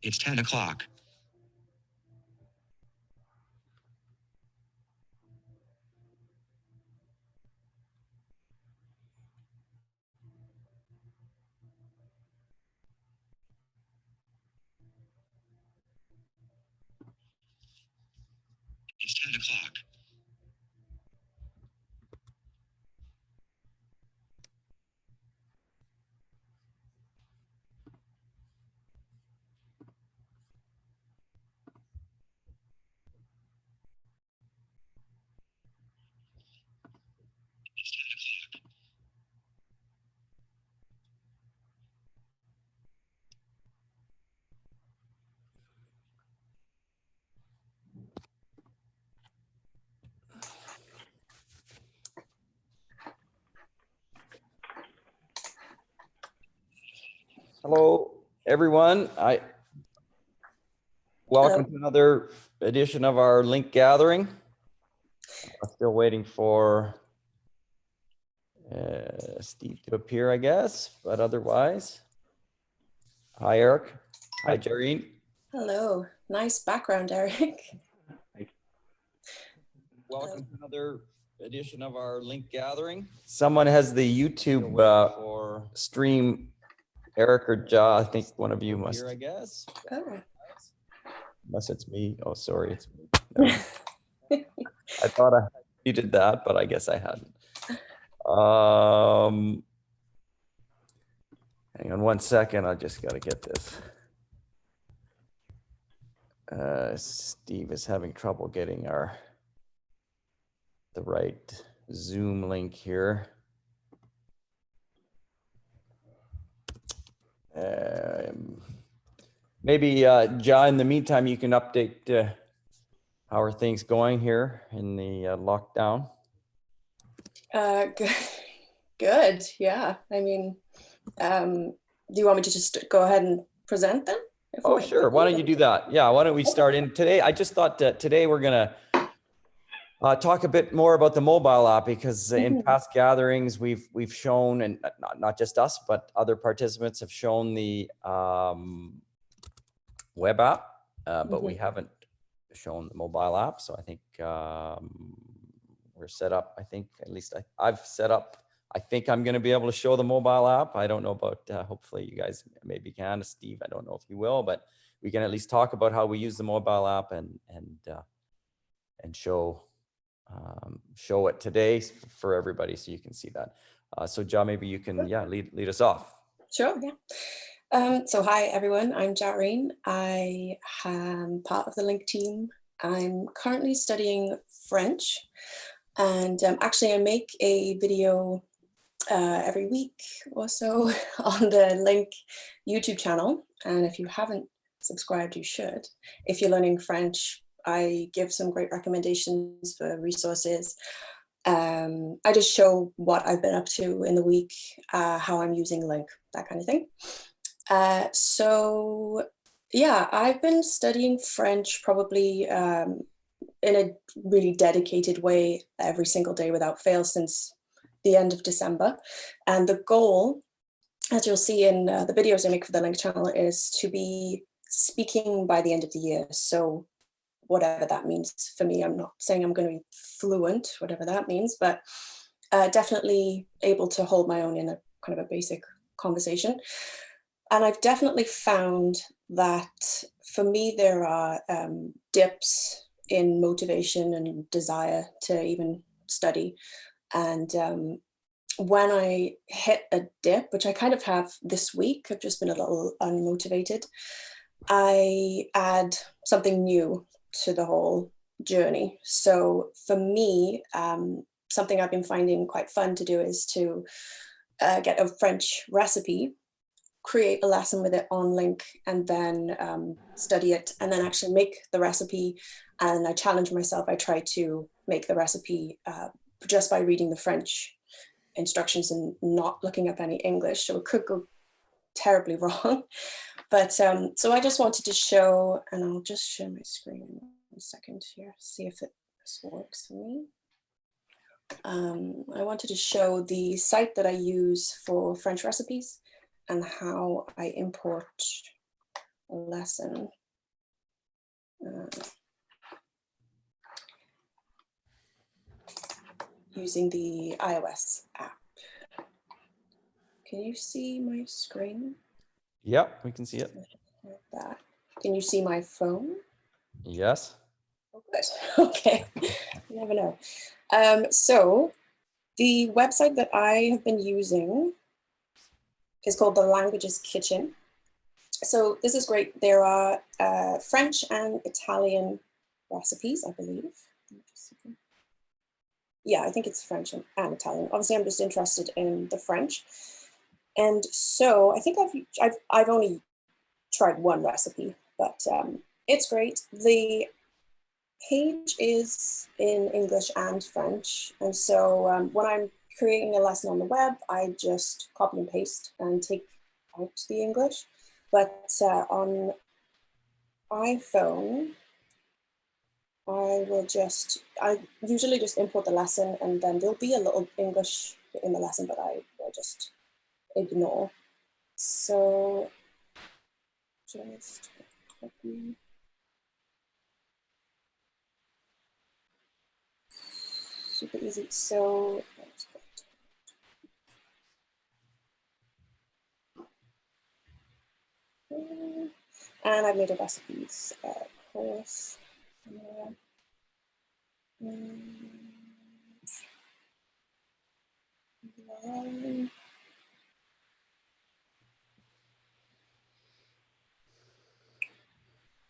It's 10 o'clock. It's 10 o'clock. Hello, everyone. Welcome to another edition of our link gathering. I'm still waiting for Steve to appear, I guess, but otherwise. Hi, Eric. Hi, Jareen. Hello. Nice background, Eric. Welcome to another edition of our link gathering. Someone has the YouTube stream. Eric or Ja, I think one of you must. Here, I guess. Oh. Unless it's me. Oh, sorry, it's me. No. I thought you did that, but I guess I hadn't. Hang on 1 second. I just got to get this. Steve is having trouble getting the right Zoom link here. Maybe, Ja, in the meantime, you can update how are things going here in the lockdown? Good. Yeah. I mean, do you want me to just go ahead and present them? Oh, sure. Why don't you do that? Yeah. Why don't we start in today? I just thought that today we're going to talk a bit more about the mobile app, because in past gatherings we've shown, and not just us, but other participants have shown the web app, but we haven't shown the mobile app. So I think we're set up. I think at least I've set up. I think I'm going to be able to show the mobile app. I don't know about, hopefully you guys maybe can. Steve, I don't know if you will, but we can at least talk about how we use the mobile app and show it today for everybody so you can see that. So Ja, maybe you can lead us off. Sure, yeah. So hi everyone, I'm Jareen. I am part of the LingQ team. I'm currently studying French, and actually I make a video every week or so on the LingQ YouTube channel, and if you haven't subscribed, you should. If you're learning French, I give some great recommendations for resources. I just show what I've been up to in the week, how I'm using LingQ, that kind of thing. So yeah, I've been studying French probably in a really dedicated way every single day without fail since the end of December. And the goal, as you'll see in the videos I make for the LingQ channel, is to be speaking by the end of the year. So whatever that means for me, I'm not saying I'm going to be fluent, whatever that means, but definitely able to hold my own in a kind of a basic conversation. And I've definitely found that for me, there are dips in motivation and desire to even study. And when I hit a dip, which I kind of have this week, I've just been a little unmotivated, I add something new to the whole journey. So for me, something I've been finding quite fun to do is to get a French recipe, create a lesson with it on LingQ, and then study it, and then actually make the recipe. And I challenge myself. I try to make the recipe just by reading the French instructions and not looking up any English. So it could go terribly wrong. But so I just wanted to show, and I'll just share my screen in a second here, see if this works for me. I wanted to show the site that I use for French recipes and how I import lesson. Using the iOS app. Can you see my screen? Yep, we can see it. Like that. Can you see my phone? Yes. Oh, good. Okay. You never know. So the website that I have been using is called the Languages Kitchen. So this is great. There are French and Italian recipes, I believe. Yeah, I think it's French and Italian. Obviously, I'm just interested in the French. And so I think I've only tried one recipe, but it's great. The page is in English and French. And so when I'm creating a lesson on the web, I just copy and paste and take out the English. But on iPhone, I usually just import the lesson, and then there'll be a little English in the lesson, but I just ignore. So just copy. Super easy. So and I've made a recipes course.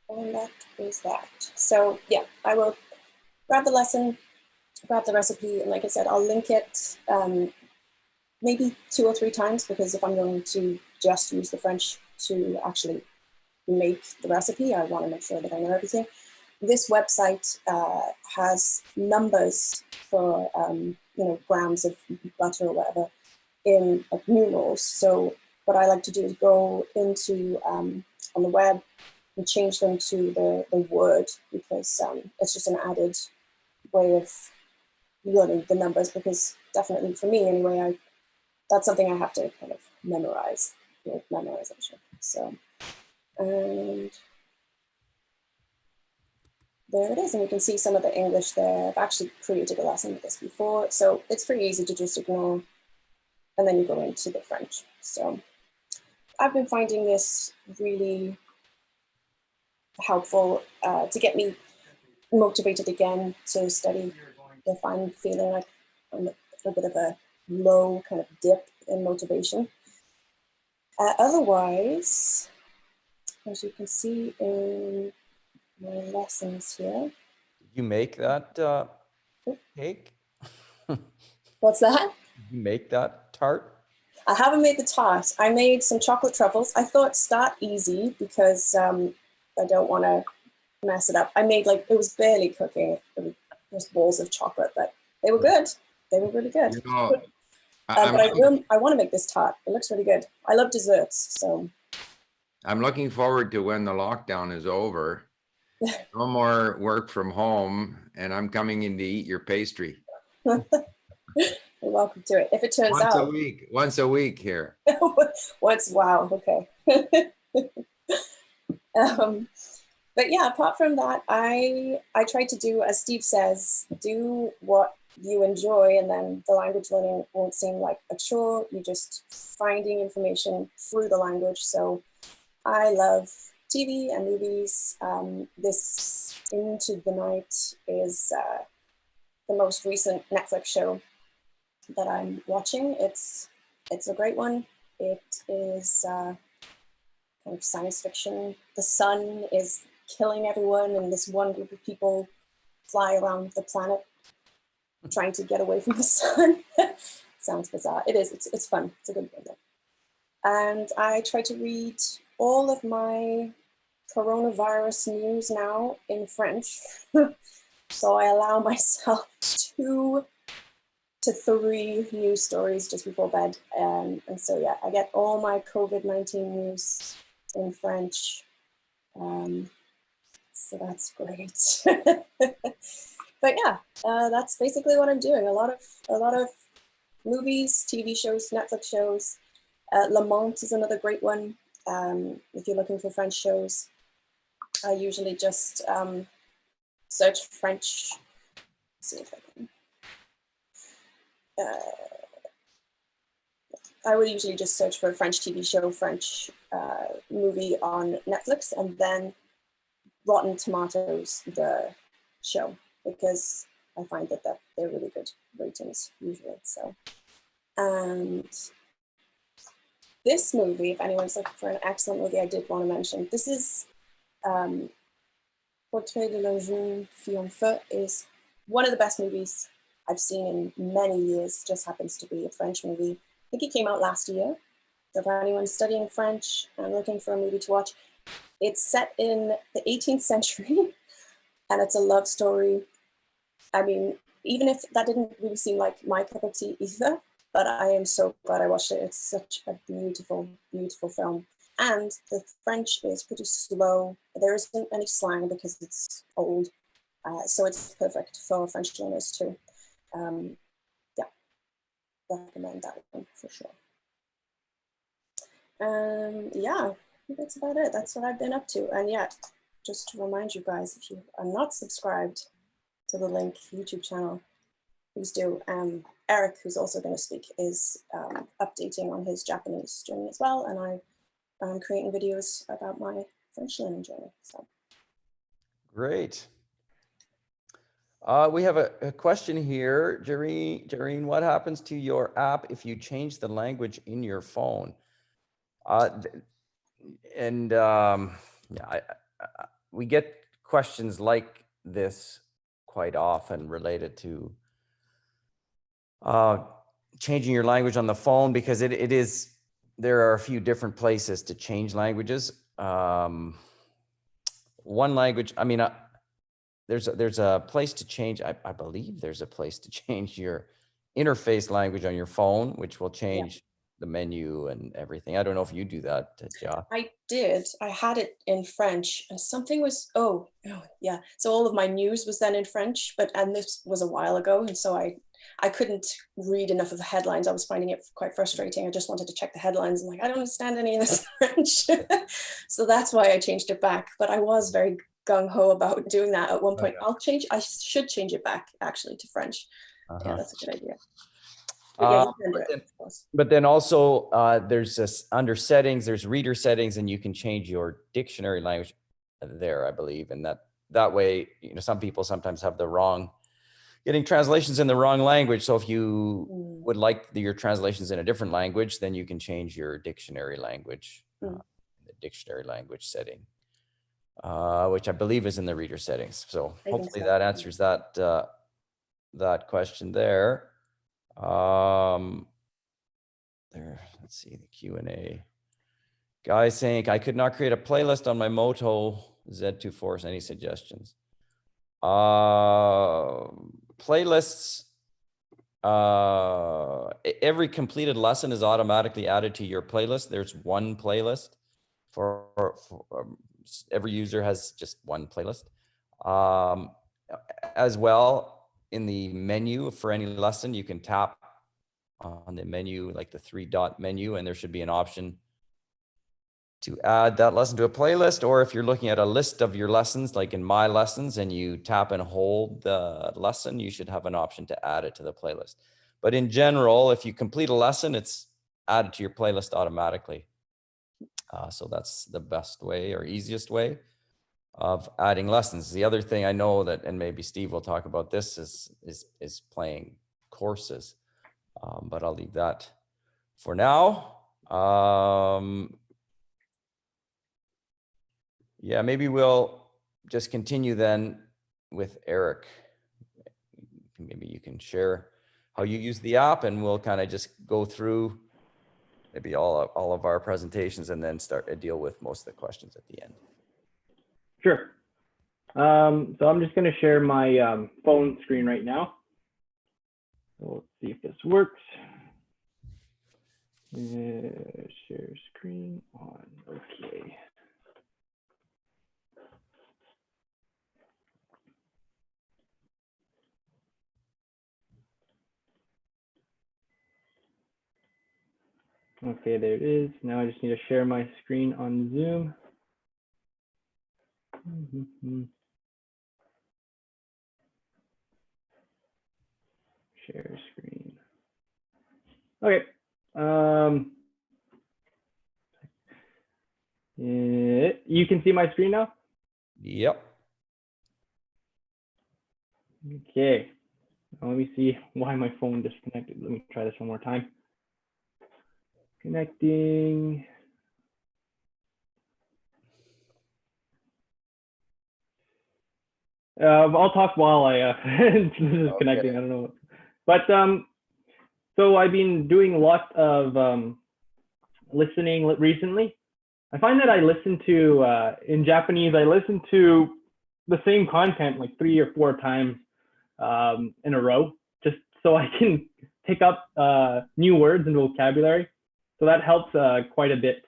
And that is that. So yeah, I will grab the lesson, grab the recipe, and like I said, I'll link it maybe 2 or 3 times, because if I'm going to just use the French to actually make the recipe, I want to make sure that I know everything. This website has numbers for grams of butter or whatever in numerals. So what I like to do is go into on the web and change them to the word, because it's just an added way of learning the numbers, because definitely for me anyway, that's something I have to kind of memorize with memorization. So, and there it is. And you can see some of the English there. I've actually created a lesson with this before, so it's pretty easy to just ignore. And then you go into the French. So I've been finding this really helpful to get me motivated again to study. If I'm feeling like I'm a bit of a low kind of dip in motivation. Otherwise, as you can see in my lessons here. Did you make that cake? What's that? Did you make that tart? I haven't made the tart. I made some chocolate truffles. I thought start easy because I don't want to mess it up. I made it was barely cooking. It was just balls of chocolate, but they were good. They were really good. You know, but I want to make this tart. It looks really good. I love desserts, so. I'm looking forward to when the lockdown is over. No more work from home, and I'm coming in to eat your pastry. You're welcome to it. If it turns out. Once a week here. Wow, okay. But yeah, apart from that, I try to do, as Steve says, do what you enjoy, and then the language learning won't seem like a chore. You're just finding information through the language. So I love TV and movies. This Into the Night is the most recent Netflix show that I'm watching. It's a great one. It is kind of science fiction. The sun is killing everyone, and this one group of people fly around the planet trying to get away from the sun. Sounds bizarre. It is. It's fun. It's a good one though. And I try to read all of my coronavirus news now in French. So I allow myself 2 to 3 news stories just before bed. And so, yeah, I get all my COVID-19 news in French. So that's great. But yeah, that's basically what I'm doing. A lot of movies, TV shows, Netflix shows. Lamont is another great one. if you're looking for French shows, I usually just search French. Let's see if I can. I would usually just search for a French TV show, French movie on Netflix, and then Rotten Tomatoes, the show, because I find that they're really good ratings usually. So, and this movie, if anyone's looking for an excellent movie, I did want to mention, this is Portrait de la jeune Fianc is one of the best movies I've seen in many years. It just happens to be a French movie. I think it came out last year. So if anyone's studying French and looking for a movie to watch, it's set in the 18th century and it's a love story. I mean, even if that didn't really seem like my cup of tea either, but I am so glad I watched it. It's such a beautiful, beautiful film. And the French is pretty slow. There isn't any slang because it's old. So it's perfect for French learners too. Yeah, recommend that one for sure. Yeah, that's about it. That's what I've been up to. And yeah, just to remind you guys, if you are not subscribed to the LingQ YouTube channel, please do. Eric, who's also going to speak, is updating on his Japanese journey as well. And I'm creating videos about my French learning journey. So Great. We have a question here. Jareen, what happens to your app if you change the language in your phone? Yeah, we get questions like this quite often related to changing your language on the phone, because there are a few different places to change languages. One language, I mean, there's a place to change. I believe there's a place to change your interface language on your phone, which will change the menu and everything. I don't know if you do that, Ja. I did. I had it in French, and something was yeah. So all of my news was then in French, and this was a while ago, and so I couldn't read enough of the headlines. I was finding it quite frustrating. I just wanted to check the headlines, and I don't understand any of this French. So that's why I changed it back. But I was very gung-ho about doing that at one point. I should change it back actually to French. Yeah, that's a good idea. But then also there's this under settings, there's reader settings, and you can change your dictionary language there, I believe. And that way, some people sometimes have getting translations in the wrong language. So if you would like your translations in a different language, then you can change your dictionary language, the dictionary language setting, which I believe is in the reader settings. So hopefully that answers that question there. Let's see the Q&A. Guy saying, I could not create a playlist on my Moto Z2 Force. Any suggestions? Playlists, every completed lesson is automatically added to your playlist. There's one playlist for every user has just one playlist. As well, in the menu for any lesson, you can tap on the menu, like the 3-dot menu, and there should be an option to add that lesson to a playlist. Or if you're looking at a list of your lessons, like in My Lessons, and you tap and hold the lesson, you should have an option to add it to the playlist. But in general, if you complete a lesson, it's added to your playlist automatically. So that's the best way or easiest way of adding lessons. The other thing I know that, and maybe Steve will talk about this, is playing courses. But I'll leave that for now. Yeah, maybe we'll just continue then with Eric. Maybe you can share how you use the app, and we'll kind of just go through maybe all of our presentations and then start to deal with most of the questions at the end. Sure. So I'm just going to share my phone screen right now. So let's see if this works. Share screen on. Okay. Okay, there it is. Now I just need to share my screen on Zoom. Share screen. Okay. You can see my screen now? Yep. Okay. Now let me see why my phone disconnected. Let me try this one more time. Connecting. I'll talk while I this is connecting. I don't know. But so I've been doing a lot of listening recently. I find that I listen to in Japanese, I listen to the same content like 3 or 4 times in a row, just so I can pick up new words and vocabulary. So that helps quite a bit.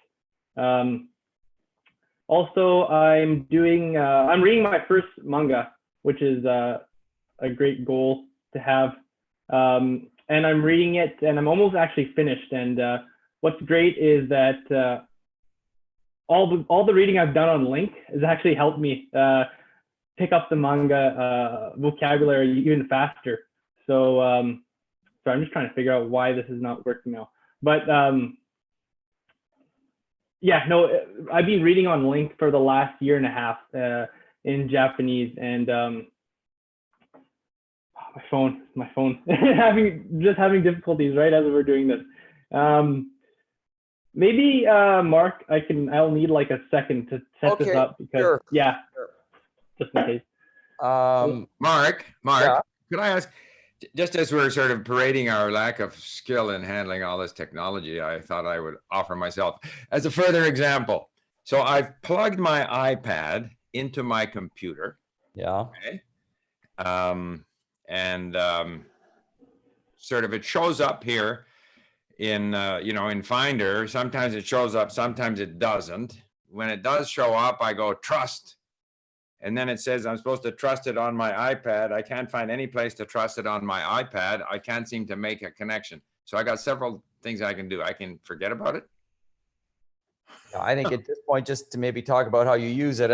Also, I'm reading my first manga, which is a great goal to have. And I'm reading it, and I'm almost actually finished. And what's great is that all the reading I've done on LingQ has actually helped me pick up the manga vocabulary even faster. So, so I'm just trying to figure out why this is not working now. But yeah, no, I've been reading on LingQ for the last 1.5 years in Japanese, and my phone, having difficulties right as we're doing this. Maybe Mark, I'll need like a second to set this up because sure. Yeah, Sure. just in case. Mark, Yeah. could I ask, just as we're sort of parading our lack of skill in handling all this technology, I thought I would offer myself as a further example. So I've plugged my iPad into my computer. Yeah. Okay. Sort of it shows up here in in Finder. Sometimes it shows up, sometimes it doesn't. When it does show up, I go trust, and then it says I'm supposed to trust it on my iPad. I can't find any place to trust it on my iPad. I can't seem to make a connection. So I got several things I can do. I can forget about it. I think at this point, just to maybe talk about how you use it,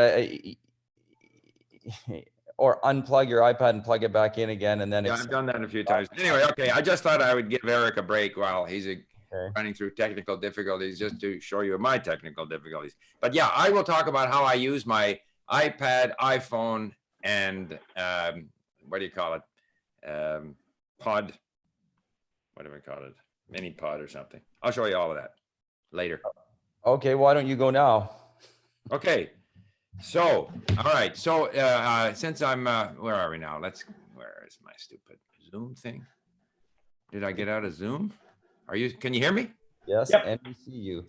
or unplug your iPad and plug it back in again, and then I've done that a few times. Anyway, okay, I just thought I would give Eric a break while he's running through technical difficulties, just to show you my technical difficulties. But yeah, I will talk about how I use my iPad, iPhone, and what do you call it? Pod. What do we call it? Mini pod or something. I'll show you all of that later. Okay, why don't you go now? Okay. So, all right. So, since I'm, where are we now? Where is my stupid Zoom thing? Did I get out of Zoom? Can you hear me? Yes, Yep. and we see you.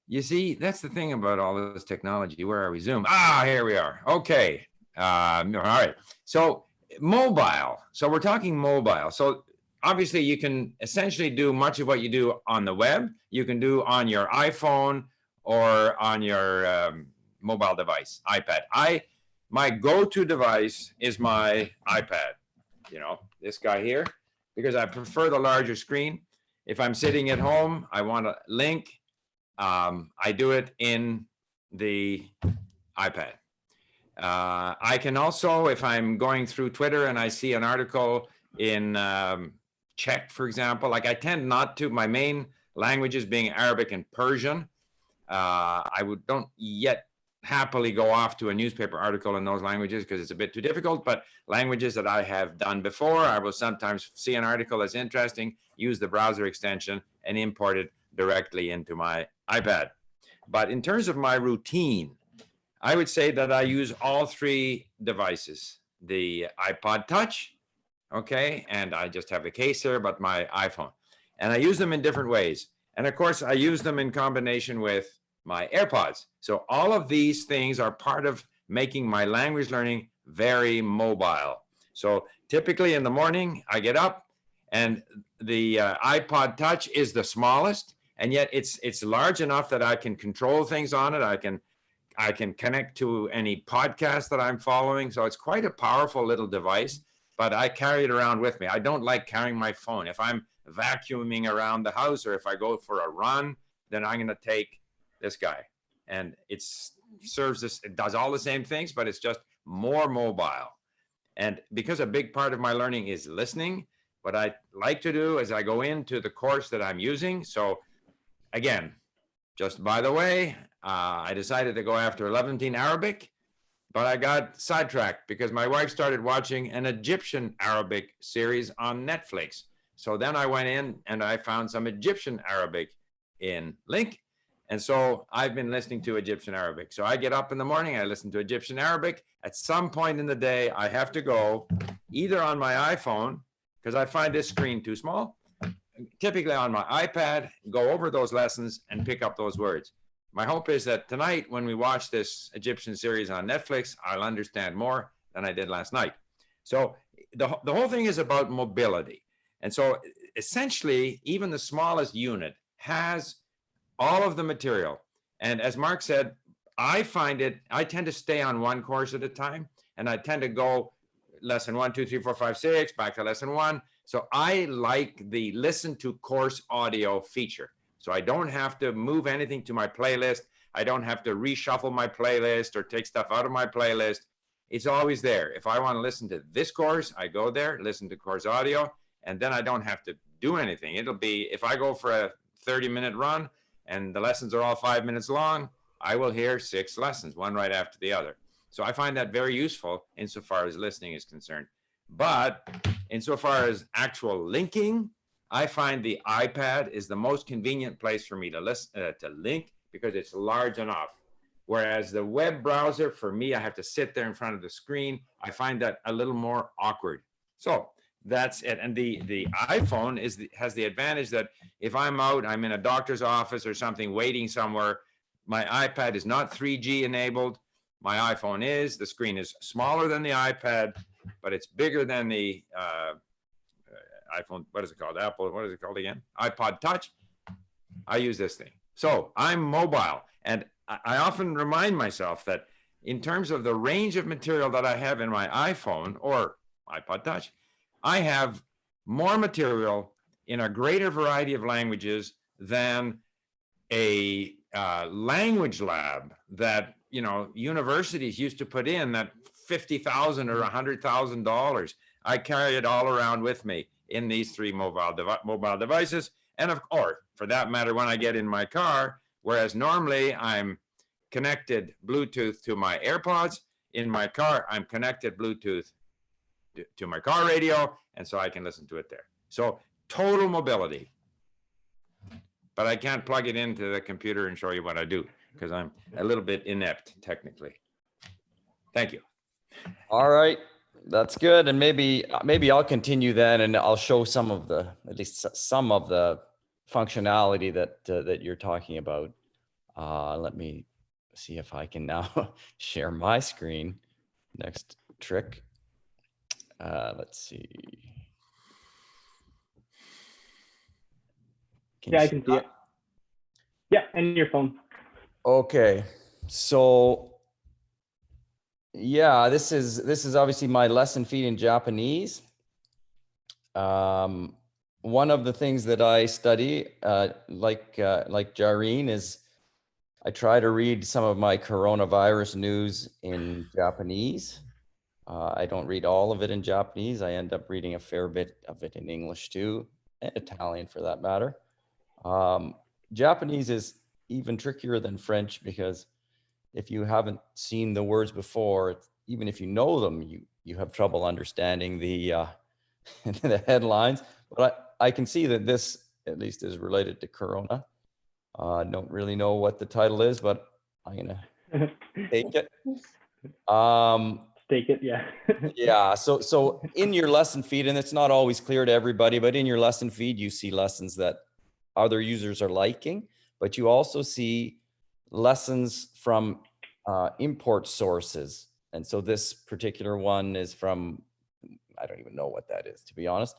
You see, that's the thing about all this technology. Where are we? Zoom. Here we are. Okay. All right. So, mobile. So we're talking mobile. So obviously you can essentially do much of what you do on the web. You can do on your iPhone or on your mobile device, iPad. My go-to device is my iPad, this guy here, because I prefer the larger screen. If I'm sitting at home, I want to link. I do it in the iPad. I can also, if I'm going through Twitter and I see an article in Czech, for example, like I tend not to, my main languages being Arabic and Persian. Don't yet happily go off to a newspaper article in those languages because it's a bit too difficult, but languages that I have done before, I will sometimes see an article that's interesting, use the browser extension and import it directly into my iPad. But in terms of my routine, I would say that I use all 3 devices, the iPod Touch, okay, and I just have the case here, but my iPhone. And I use them in different ways. And of course, I use them in combination with my AirPods. So all of these things are part of making my language learning very mobile. So typically in the morning, I get up and the iPod Touch is the smallest, and yet it's large enough that I can control things on it. I can connect to any podcast that I'm following. So it's quite a powerful little device, but I carry it around with me. I don't like carrying my phone. If I'm vacuuming around the house or if I go for a run, then I'm going to take this guy. And it does all the same things, but it's just more mobile. And because a big part of my learning is listening, what I like to do is I go into the course that I'm using. So again, just by the way, I decided to go after Levantine Arabic, but I got sidetracked because my wife started watching an Egyptian Arabic series on Netflix. So then I went in and I found some Egyptian Arabic in LingQ. And so I've been listening to Egyptian Arabic. So I get up in the morning, I listen to Egyptian Arabic. At some point in the day, I have to go either on my iPhone, because I find this screen too small, typically on my iPad, go over those lessons and pick up those words. My hope is that tonight, when we watch this Egyptian series on Netflix, I'll understand more than I did last night. So the whole thing is about mobility. And so essentially, even the smallest unit has all of the material. And as Mark said, I tend to stay on one course at a time, and I tend to go lesson 1, 2, 3, 4, 5, 6, back to lesson 1. So I like the listen to course audio feature. So I don't have to move anything to my playlist. I don't have to reshuffle my playlist or take stuff out of my playlist. It's always there. If I want to listen to this course, I go there, listen to course audio, and then I don't have to do anything. It'll be, if I go for a 30-minute run and the lessons are all 5 minutes long, I will hear 6 lessons, one right after the other. So I find that very useful insofar as listening is concerned. But insofar as actual linking, I find the iPad is the most convenient place for me to listen to link, because it's large enough. Whereas the web browser, for me, I have to sit there in front of the screen. I find that a little more awkward. So that's it. And the iPhone has the advantage that if I'm out, I'm in a doctor's office or something, waiting somewhere, my iPad is not 3G enabled. My iPhone is. The screen is smaller than the iPad, but it's bigger than the iPhone. What is it called? Apple. What is it called again? iPod Touch. I use this thing. So I'm mobile. And I often remind myself that in terms of the range of material that I have in my iPhone or iPod Touch, I have more material in a greater variety of languages than a language lab that, you know, universities used to put in, that $50,000 or $100,000. I carry it all around with me in these 3 mobile devices. And of course, for that matter, when I get in my car, whereas normally I'm connected Bluetooth to my AirPods, in my car, I'm connected Bluetooth to my car radio, and so I can listen to it there. So total mobility. But I can't plug it into the computer and show you what I do, because I'm a little bit inept technically. Thank you. All right, that's good. And maybe I'll continue then, and I'll show some of the, at least some of the functionality that you're talking about. Let me see if I can now share my screen. Next trick. Let's see. Yeah, I can see it. Yeah, and your phone. Okay, so yeah, this is obviously my lesson feed in Japanese. One of the things that I study, like Jareen, is I try to read some of my coronavirus news in Japanese. I don't read all of it in Japanese. I end up reading a fair bit of it in English too, and Italian for that matter. Japanese is even trickier than French, because if you haven't seen the words before, even if you know them, you have trouble understanding the the headlines. But I can see that this at least is related to Corona. Don't really know what the title is, but I'm gonna take it. Take it, yeah. Yeah. So in your lesson feed, and it's not always clear to everybody, but in your lesson feed, you see lessons that other users are liking, but you also see lessons from import sources. And so this particular one is from, I don't even know what that is, to be honest.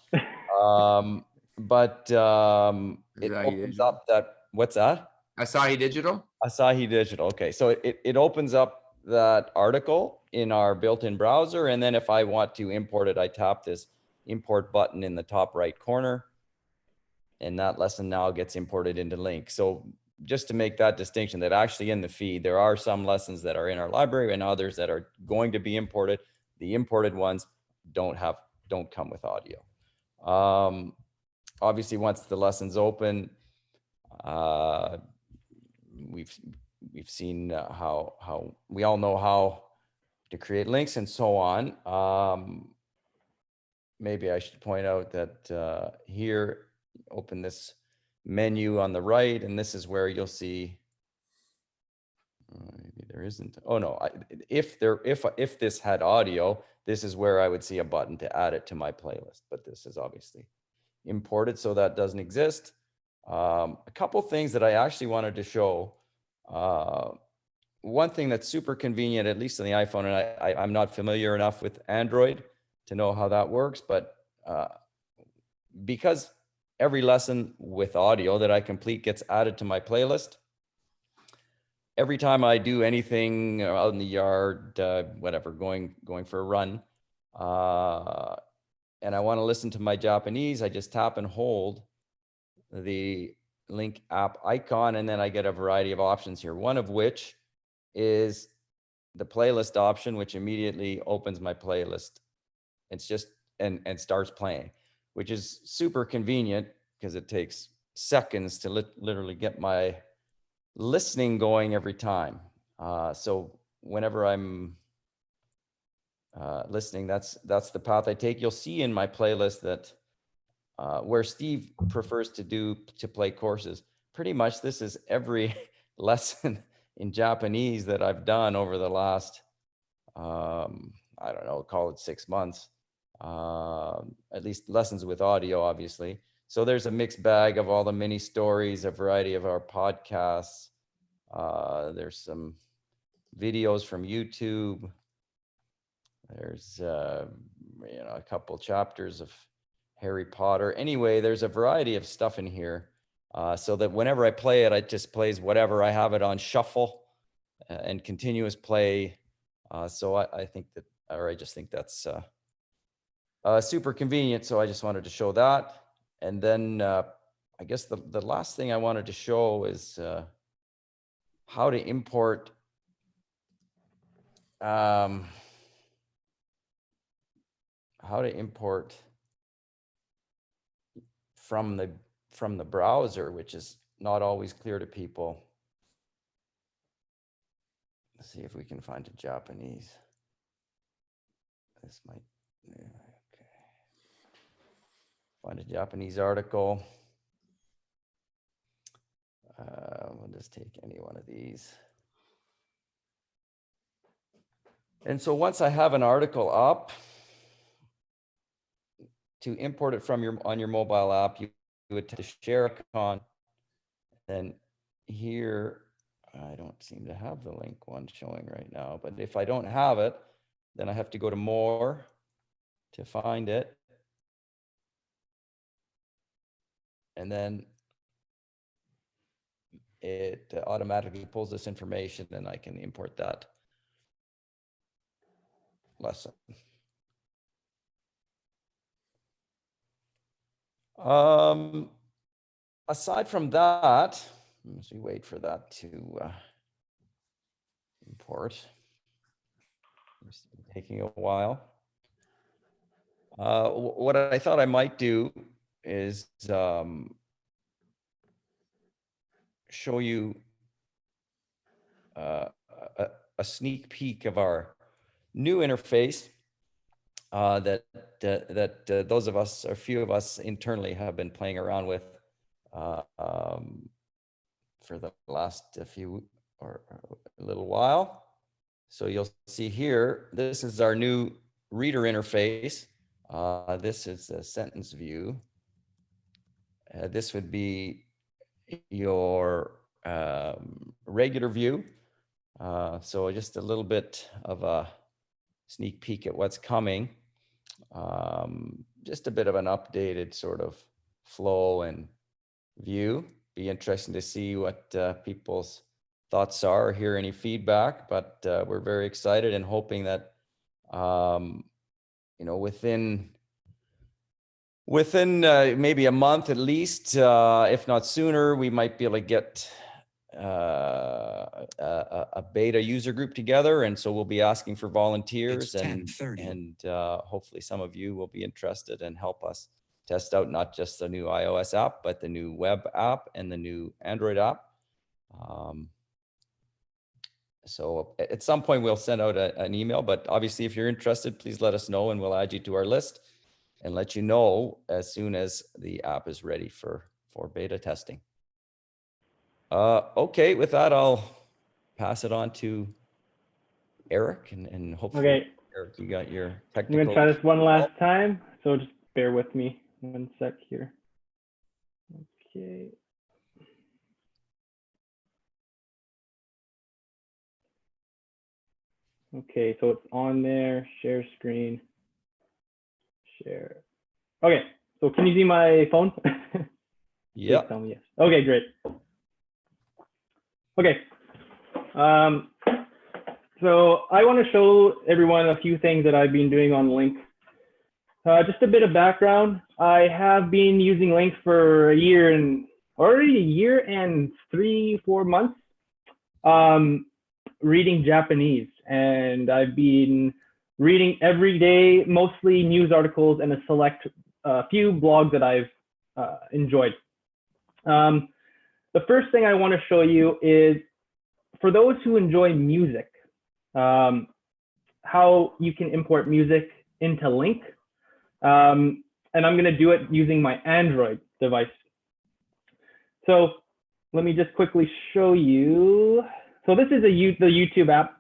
But it opens up that, what's that? Asahi Digital? Asahi Digital. Okay, so it opens up that article in our built-in browser. And then if I want to import it, I tap this import button in the top right corner. And that lesson now gets imported into LingQ. So just to make that distinction, that actually in the feed, there are some lessons that are in our library and others that are going to be imported. The imported ones don't come with audio. Obviously, once the lesson's open, we've seen how we all know how to create links and so on. Maybe I should point out that here, open this menu on the right, and this is where you'll see. Maybe there isn't. Oh no! If this had audio, this is where I would see a button to add it to my playlist. But this is obviously imported, so that doesn't exist. A couple things that I actually wanted to show. One thing that's super convenient, at least on the iPhone, and I'm not familiar enough with Android to know how that works, but because every lesson with audio that I complete gets added to my playlist, every time I do anything out in the yard, whatever, going for a run, and I want to listen to my Japanese, I just tap and hold the Link app icon, and then I get a variety of options here, one of which is the playlist option, which immediately opens my playlist. It's just and starts playing, which is super convenient because it takes seconds to literally get my listening going every time. So whenever I'm listening, that's the path I take. You'll see in my playlist that where Steve prefers to play courses, pretty much this is every lesson in Japanese that I've done over the last, I don't know, call it 6 months, at least lessons with audio, obviously. So there's a mixed bag of all the mini stories, a variety of our podcasts. There's some videos from YouTube. There's, a couple chapters of Harry Potter. Anyway, there's a variety of stuff in here, so that whenever I play it, it just plays whatever. I have it on shuffle and continuous play. So I think that, or I just think that's super convenient. So I just wanted to show that. And then I guess the last thing I wanted to show is how to import from the browser, which is not always clear to people. Let's see if we can find a Japanese. This might, yeah, okay. Find a Japanese article. We'll just take any one of these. And so once I have an article up, to import it from on your mobile app, you would to share icon. And here, I don't seem to have the link one showing right now, but if I don't have it, then I have to go to more to find it. And then it automatically pulls this information, and I can import that lesson. Aside from that, as we wait for that to import, it's taking a while. What I thought I might do is show you a sneak peek of our new interface that those of us, or a few of us internally, have been playing around with for the last a little while. So you'll see here, this is our new reader interface. This is a sentence view. This would be your regular view. So just a little bit of a sneak peek at what's coming. Just a bit of an updated sort of flow and view. Be interesting to see what people's thoughts are, or hear any feedback, but we're very excited and hoping that within maybe a month at least, if not sooner, we might be able to get a beta user group together, and so we'll be asking for volunteers, and hopefully some of you will be interested and help us test out not just the new iOS app, but the new web app and the new Android app. So at some point we'll send out an email, but obviously if you're interested, please let us know and we'll add you to our list and let you know as soon as the app is ready for beta testing. Okay, with that, I'll pass it on to Eric, and hopefully, Okay. Eric, you got your I'm technical. gonna try this one last time, so just bear with me 1 sec here. Okay. Okay, so it's on there, share screen, share. Okay, so can you see my phone? Yeah. Tell me yes. Okay, great. Okay. So I want to show everyone a few things that I've been doing on LingQ. Just a bit of background. I have been using LingQ for already a year and 3-4 months, reading Japanese. And I've been reading every day, mostly news articles and a select few blogs that I've enjoyed. The first thing I want to show you is for those who enjoy music, how you can import music into LingQ. And I'm going to do it using my Android device. So let me just quickly show you. So this is the YouTube app.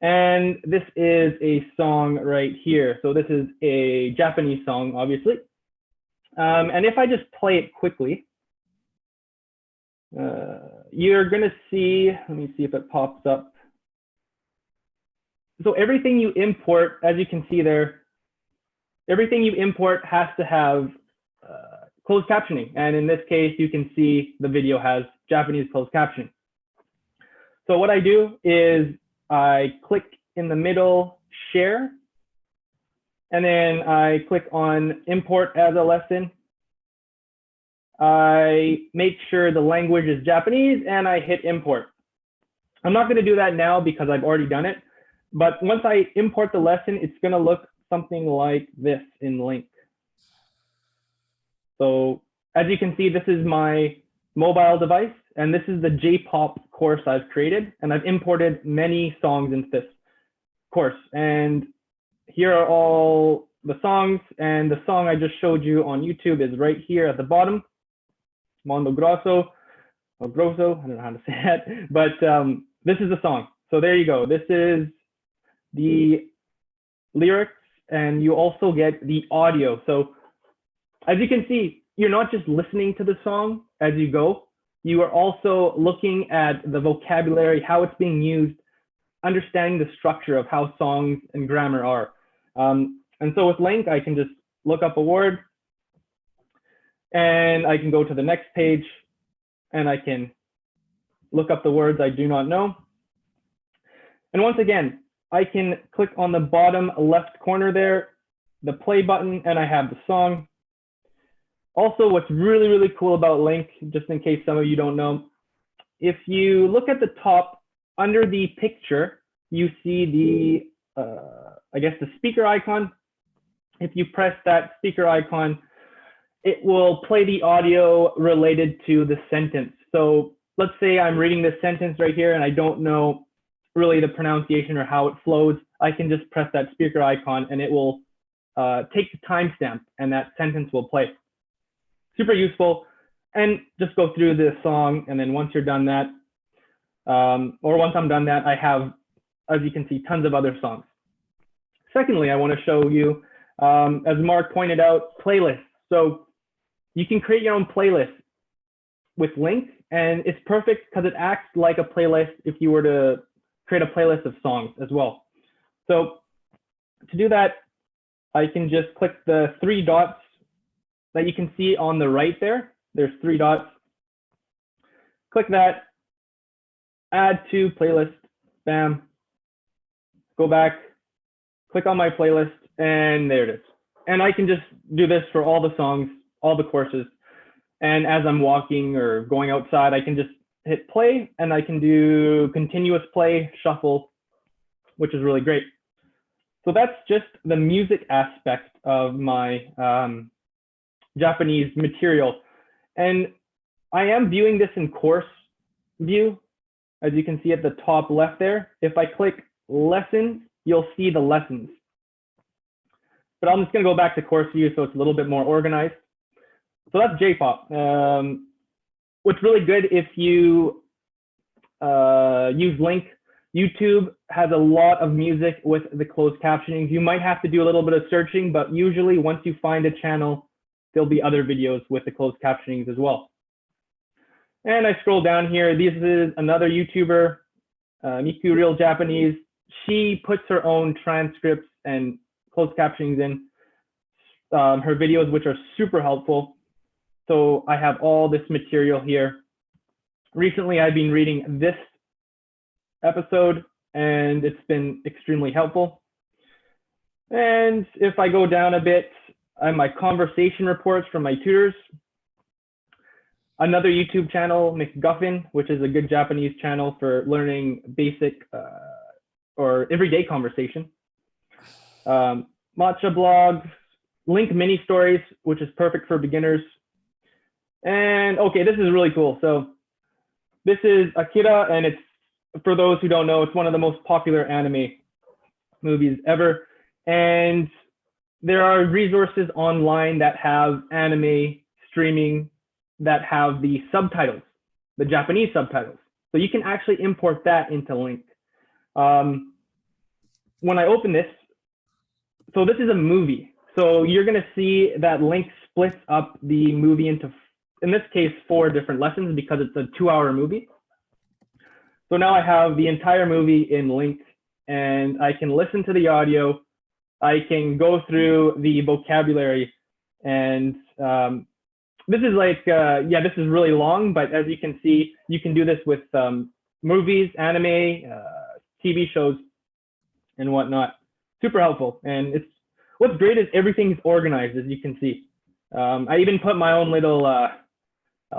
And this is a song right here. So this is a Japanese song, obviously. And if I just play it quickly, you're going to see, let me see if it pops up. So everything you import, as you can see there, everything you import has to have closed captioning. And in this case, you can see the video has Japanese closed captioning. So what I do is I click in the middle, share, and then I click on import as a lesson. I make sure the language is Japanese and I hit import. I'm not going to do that now because I've already done it. But once I import the lesson, it's going to look something like this in LingQ. So as you can see, this is my mobile device, and this is the J-pop course I've created, and I've imported many songs into this course. And here are all the songs, and the song I just showed you on YouTube is right here at the bottom, Mondo Grosso, or Grosso, I don't know how to say that, but this is the song. So there you go. This is the lyrics, and you also get the audio. So as you can see, you're not just listening to the song as you go, you are also looking at the vocabulary, how it's being used, understanding the structure of how songs and grammar are. And so with LingQ, I can just look up a word, and I can go to the next page, and I can look up the words I do not know. And once again, I can click on the bottom left corner there, the play button, and I have the song. Also, what's really, really cool about LingQ, just in case some of you don't know, if you look at the top, under the picture, you see the, I guess the speaker icon. If you press that speaker icon, it will play the audio related to the sentence. So let's say I'm reading this sentence right here and I don't know really the pronunciation or how it flows. I can just press that speaker icon and it will take the timestamp and that sentence will play. Super useful. And just go through the song, and then once you're done that, or once I'm done that, I have, as you can see, tons of other songs. Secondly, I want to show you, as Mark pointed out, playlists. So you can create your own playlist with LingQ, and it's perfect because it acts like a playlist if you were to create a playlist of songs as well. So to do that, I can just click the 3 dots that you can see on the right there. There's 3 dots. Click that, add to playlist, bam. Go back, click on my playlist, and there it is. And I can just do this for all the songs, all the courses. And as I'm walking or going outside, I can just hit play, and I can do continuous play, shuffle, which is really great. So that's just the music aspect of my Japanese material. And I am viewing this in course view, as you can see at the top left there. If I click lessons, you'll see the lessons. But I'm just going to go back to course view so it's a little bit more organized. So that's J-pop. What's really good if you use LingQ, YouTube has a lot of music with the closed captioning. You might have to do a little bit of searching, but usually once you find a channel, there'll be other videos with the closed captionings as well. And I scroll down here. This is another YouTuber, Miku Real Japanese. She puts her own transcripts and closed captionings in her videos, which are super helpful. So I have all this material here. Recently, I've been reading this episode, and it's been extremely helpful. And if I go down a bit, I have my conversation reports from my tutors. Another YouTube channel, McGuffin, which is a good Japanese channel for learning basic or everyday conversation. Matcha blog, LingQ mini stories, which is perfect for beginners. And okay, this is really cool. So this is Akira, and it's, for those who don't know, it's one of the most popular anime movies ever. And there are resources online that have anime streaming that have the subtitles, the Japanese subtitles. So you can actually import that into LingQ. When I open this, so this is a movie. So you're gonna see that LingQ splits up the movie into, in this case, 4 different lessons because it's a 2-hour movie. So now I have the entire movie in LingQ, and I can listen to the audio. I can go through the vocabulary, and this is like, yeah, this is really long, but as you can see, you can do this with movies, anime, TV shows, and whatnot. Super helpful. And it's, what's great is everything's organized, as you can see. I even put my own little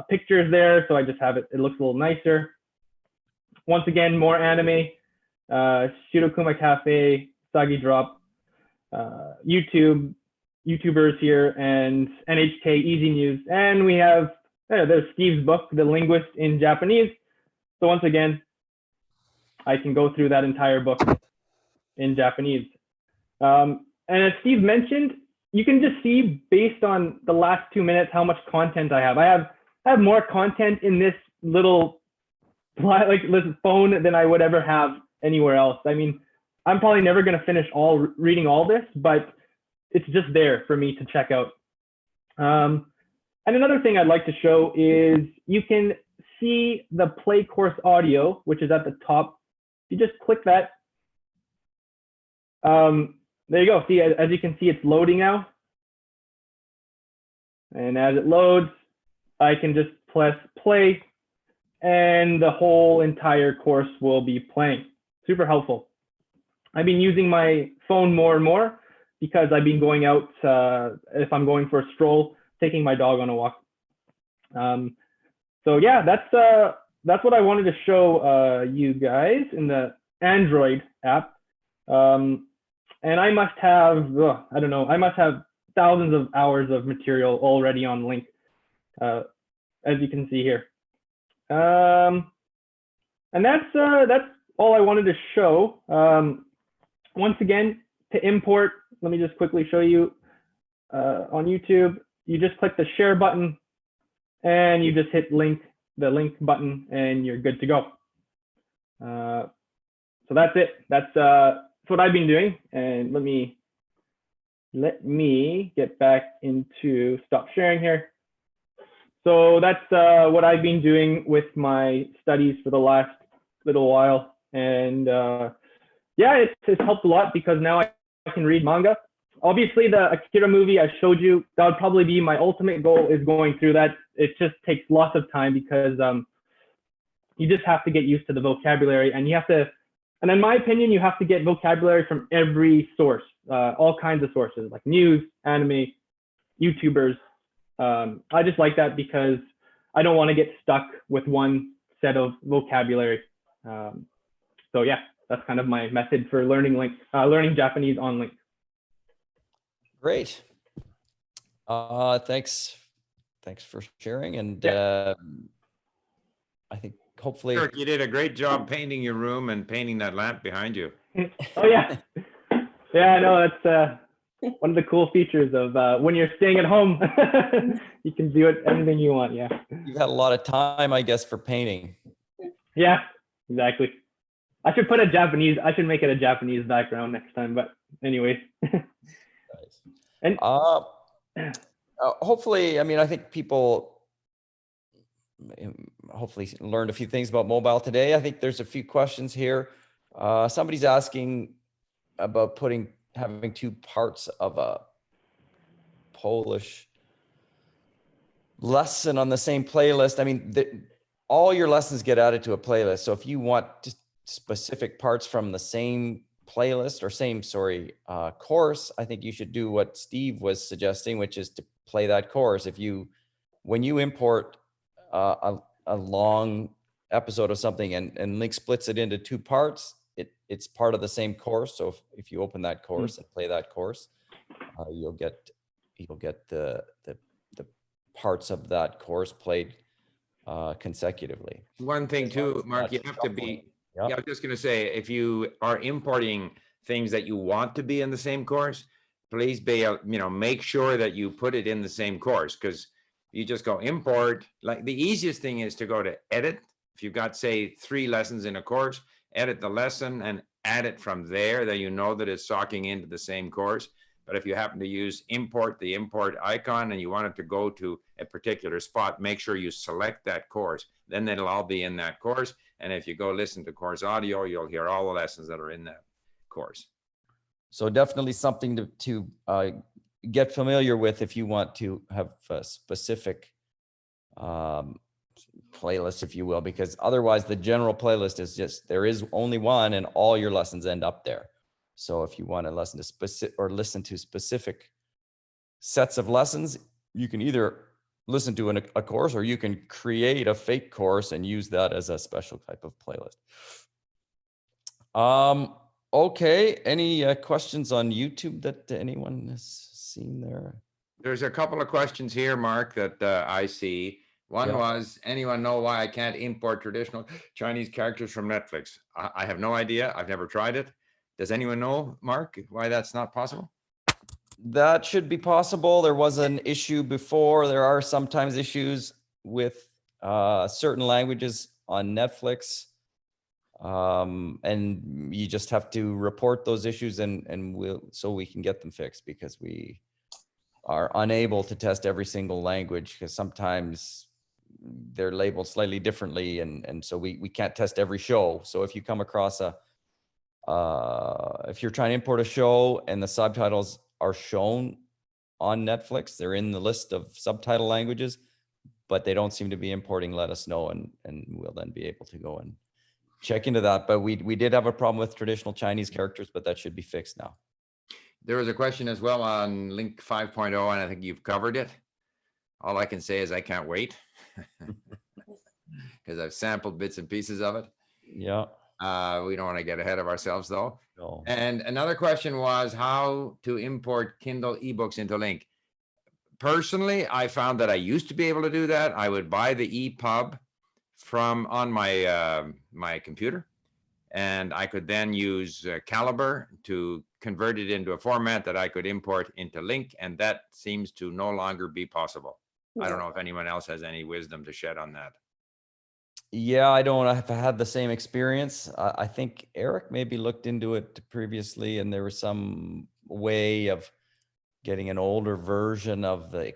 pictures there, so I just have it, it looks a little nicer. Once again, more anime, Shirokuma Cafe, Sagi Drop, YouTubers here, and NHK Easy News. And we have, there's Steve's book, The Linguist in Japanese. So once again, I can go through that entire book in Japanese. And as Steve mentioned, you can just see based on the last 2 minutes how much content I have. I have more content in this little like this phone than I would ever have anywhere else. I mean, I'm probably never going to finish reading all this, but it's just there for me to check out. And another thing I'd like to show is you can see the play course audio, which is at the top. You just click that. There you go. See, as you can see, it's loading now. And as it loads, I can just press play, and the whole entire course will be playing. Super helpful. I've been using my phone more and more because I've been going out, if I'm going for a stroll, taking my dog on a walk. So yeah, that's what I wanted to show you guys in the Android app. And I must have, I don't know, I must have thousands of hours of material already on LingQ, as you can see here. And that's all I wanted to show. Once again, to import, let me just quickly show you on YouTube. You just click the share button, and you just hit the LingQ button, and you're good to go. So that's it. That's what I've been doing. And let me get back into stop sharing here. So that's what I've been doing with my studies for the last little while. And yeah, it's helped a lot because now I can read manga. Obviously, the Akira movie I showed you, that would probably be my ultimate goal, is going through that. It just takes lots of time because you just have to get used to the vocabulary, and you have to, and in my opinion, you have to get vocabulary from every source, all kinds of sources like news, anime, YouTubers. I just like that because I don't want to get stuck with one set of vocabulary. So yeah, that's kind of my method for learning learning Japanese on Link. Great. Thanks for sharing. And Yeah. I think hopefully. Eric, you did a great job painting your room and painting that lamp behind you. Oh yeah. Yeah, I know that's one of the cool features of when you're staying at home. You can do anything you want. Yeah. You've had a lot of time, I guess, for painting. Yeah, exactly. I should make it a Japanese background next time, but anyways. Nice. And hopefully, I mean, I think people hopefully learned a few things about mobile today. I think there's a few questions here. Somebody's asking about having two parts of a Polish lesson on the same playlist. I mean, all your lessons get added to a playlist. So if you want specific parts from the same playlist or course, I think you should do what Steve was suggesting, which is to play that course. When you import a long episode of something and Link splits it into two parts, it's part of the same course. So if you open that course and play that course, you'll get the parts of that course played consecutively. One thing too, Mark, you have to be, yeah, I was just going to say, if you are importing things that you want to be in the same course, please make sure that you put it in the same course, because you just go import. Like the easiest thing is to go to edit. If you've got, say, 3 lessons in a course, edit the lesson and add it from there, that you know that it's socking into the same course. But if you happen to use the import icon, and you want it to go to a particular spot, make sure you select that course. Then it'll all be in that course. And if you go listen to course audio, you'll hear all the lessons that are in that course. So definitely something to get familiar with if you want to have a specific playlist, if you will, because otherwise the general playlist is there is only one and all your lessons end up there. So if you want to listen to specific sets of lessons, you can either listen to a course, or you can create a fake course and use that as a special type of playlist. Okay. Any questions on YouTube that anyone has seen there? There's a couple of questions here, Mark, that I see. One was, anyone know why I can't import traditional Chinese characters from Netflix? I have no idea. I've never tried it. Does anyone know, Mark, why that's not possible? That should be possible. There was an issue before. There are sometimes issues with certain languages on Netflix. And you just have to report those issues so we can get them fixed, because we are unable to test every single language, because sometimes they're labeled slightly differently. And so we can't test every show. So if you come across if you're trying to import a show and the subtitles are shown on Netflix, they're in the list of subtitle languages, but they don't seem to be importing, let us know, and we'll then be able to go and check into that. But we did have a problem with traditional Chinese characters, but that should be fixed now. There was a question as well on Link 5.0, and I think you've covered it. All I can say is I can't wait, because I've sampled bits and pieces of it. Yeah. We don't want to get ahead of ourselves, though. No. And another question was how to import Kindle ebooks into Link. Personally, I found that I used to be able to do that. I would buy the EPUB on my computer, and I could then use Calibre to convert it into a format that I could import into Link, and that seems to no longer be possible. I don't know if anyone else has any wisdom to shed on that. Yeah, I don't have had the same experience. I think Eric maybe looked into it previously, and there was some way of getting an older version of the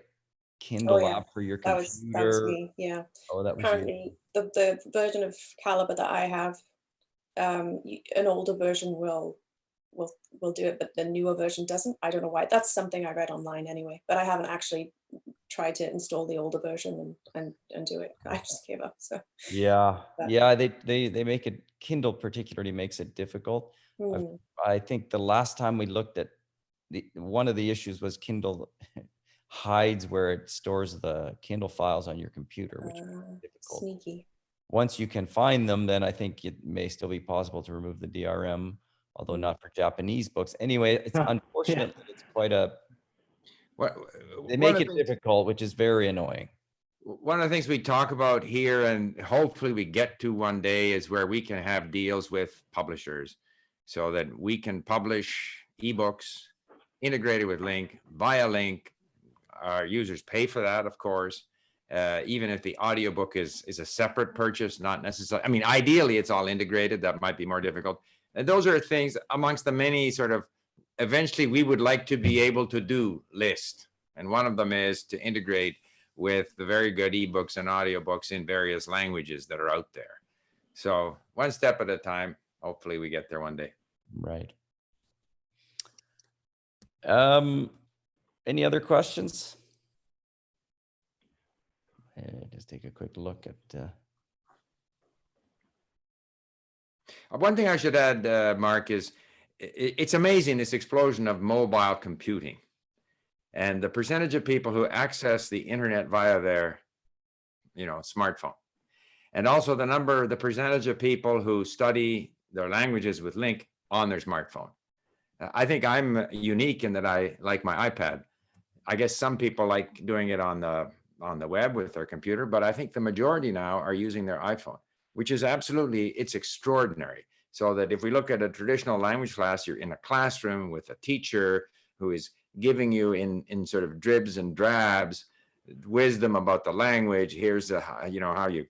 Kindle app for your computer. That was me, yeah. Oh, that was apparently the version of Calibre that I have, an older version will do it, but the newer version doesn't. I don't know why. That's something I read online anyway, but I haven't actually tried to install the older version and do it. I just gave up. So yeah, they make it, Kindle particularly makes it difficult. I think the last time we looked at one of the issues was Kindle hides where it stores the Kindle files on your computer, which is difficult. Sneaky. once you can find them, then I think it may still be possible to remove the DRM, although not for Japanese books. Anyway, it's unfortunate that it's quite a, they make it difficult, which is very annoying. One of the things we talk about here, and hopefully we get to one day, is where we can have deals with publishers so that we can publish ebooks integrated with LingQ via LingQ. Our users pay for that, of course. Even if the audiobook is a separate purchase, not necessarily. I mean, ideally, it's all integrated. That might be more difficult. And those are things amongst the many sort of, eventually we would like to be able to do list. And one of them is to integrate with the very good ebooks and audiobooks in various languages that are out there. So one step at a time, hopefully we get there one day. Right. Any other questions? Just take a quick look at. One thing I should add, Mark, is it's amazing, this explosion of mobile computing and the percentage of people who access the internet via their, smartphone. And also the percentage of people who study their languages with LingQ on their smartphone. I think I'm unique in that I like my iPad. I guess some people like doing it on the web with their computer, but I think the majority now are using their iPhone, which is it's extraordinary. So that if we look at a traditional language class, you're in a classroom with a teacher who is giving you in sort of dribs and drabs wisdom about the language. Here's how you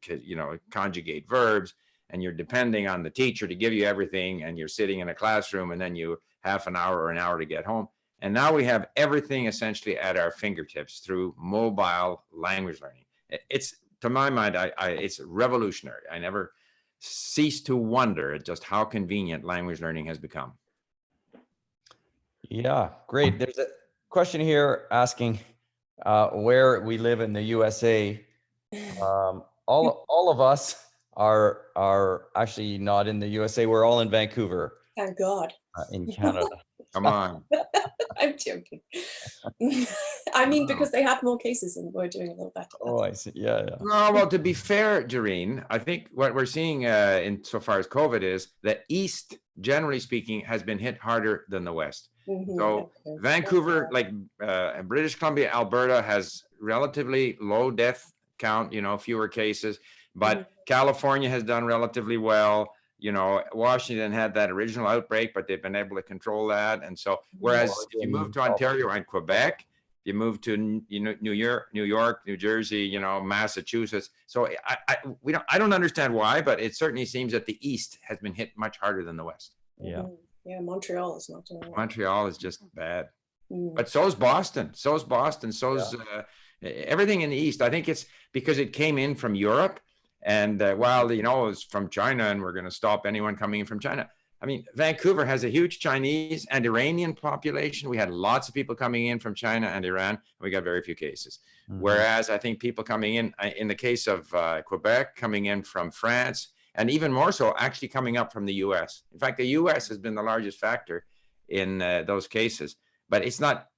conjugate verbs, and you're depending on the teacher to give you everything, and you're sitting in a classroom, and then you half an hour or an hour to get home. And now we have everything essentially at our fingertips through mobile language learning. It's, to my mind, it's revolutionary. I never cease to wonder at just how convenient language learning has become. Yeah, great. There's a question here asking where we live in the USA. All of us are actually not in the USA. We're all in Vancouver. Thank God. In Canada. Come on. I'm joking. I mean, because they have more cases and we're doing a little better. Oh, I see. Yeah. No, well, to be fair, Jareen, I think what we're seeing in so far as COVID is the East, generally speaking, has been hit harder than the West. So Vancouver, like British Columbia, Alberta has relatively low death count, fewer cases, but California has done relatively well. Washington had that original outbreak, but they've been able to control that. And so, whereas if you move to Ontario and Quebec, you move to New York, New Jersey, Massachusetts. So I don't understand why, but it certainly seems that the East has been hit much harder than the West. Yeah. Yeah, Montreal is not doing well. Montreal is just bad. But so is Boston. So's everything in the East. I think it's because it came in from Europe. And while, it's from China and we're going to stop anyone coming in from China. I mean, Vancouver has a huge Chinese and Iranian population. We had lots of people coming in from China and Iran, and we got very few cases. Whereas I think people coming in the case of Quebec, coming in from France, and even more so actually coming up from the US. In fact, the US has been the largest factor in those cases, but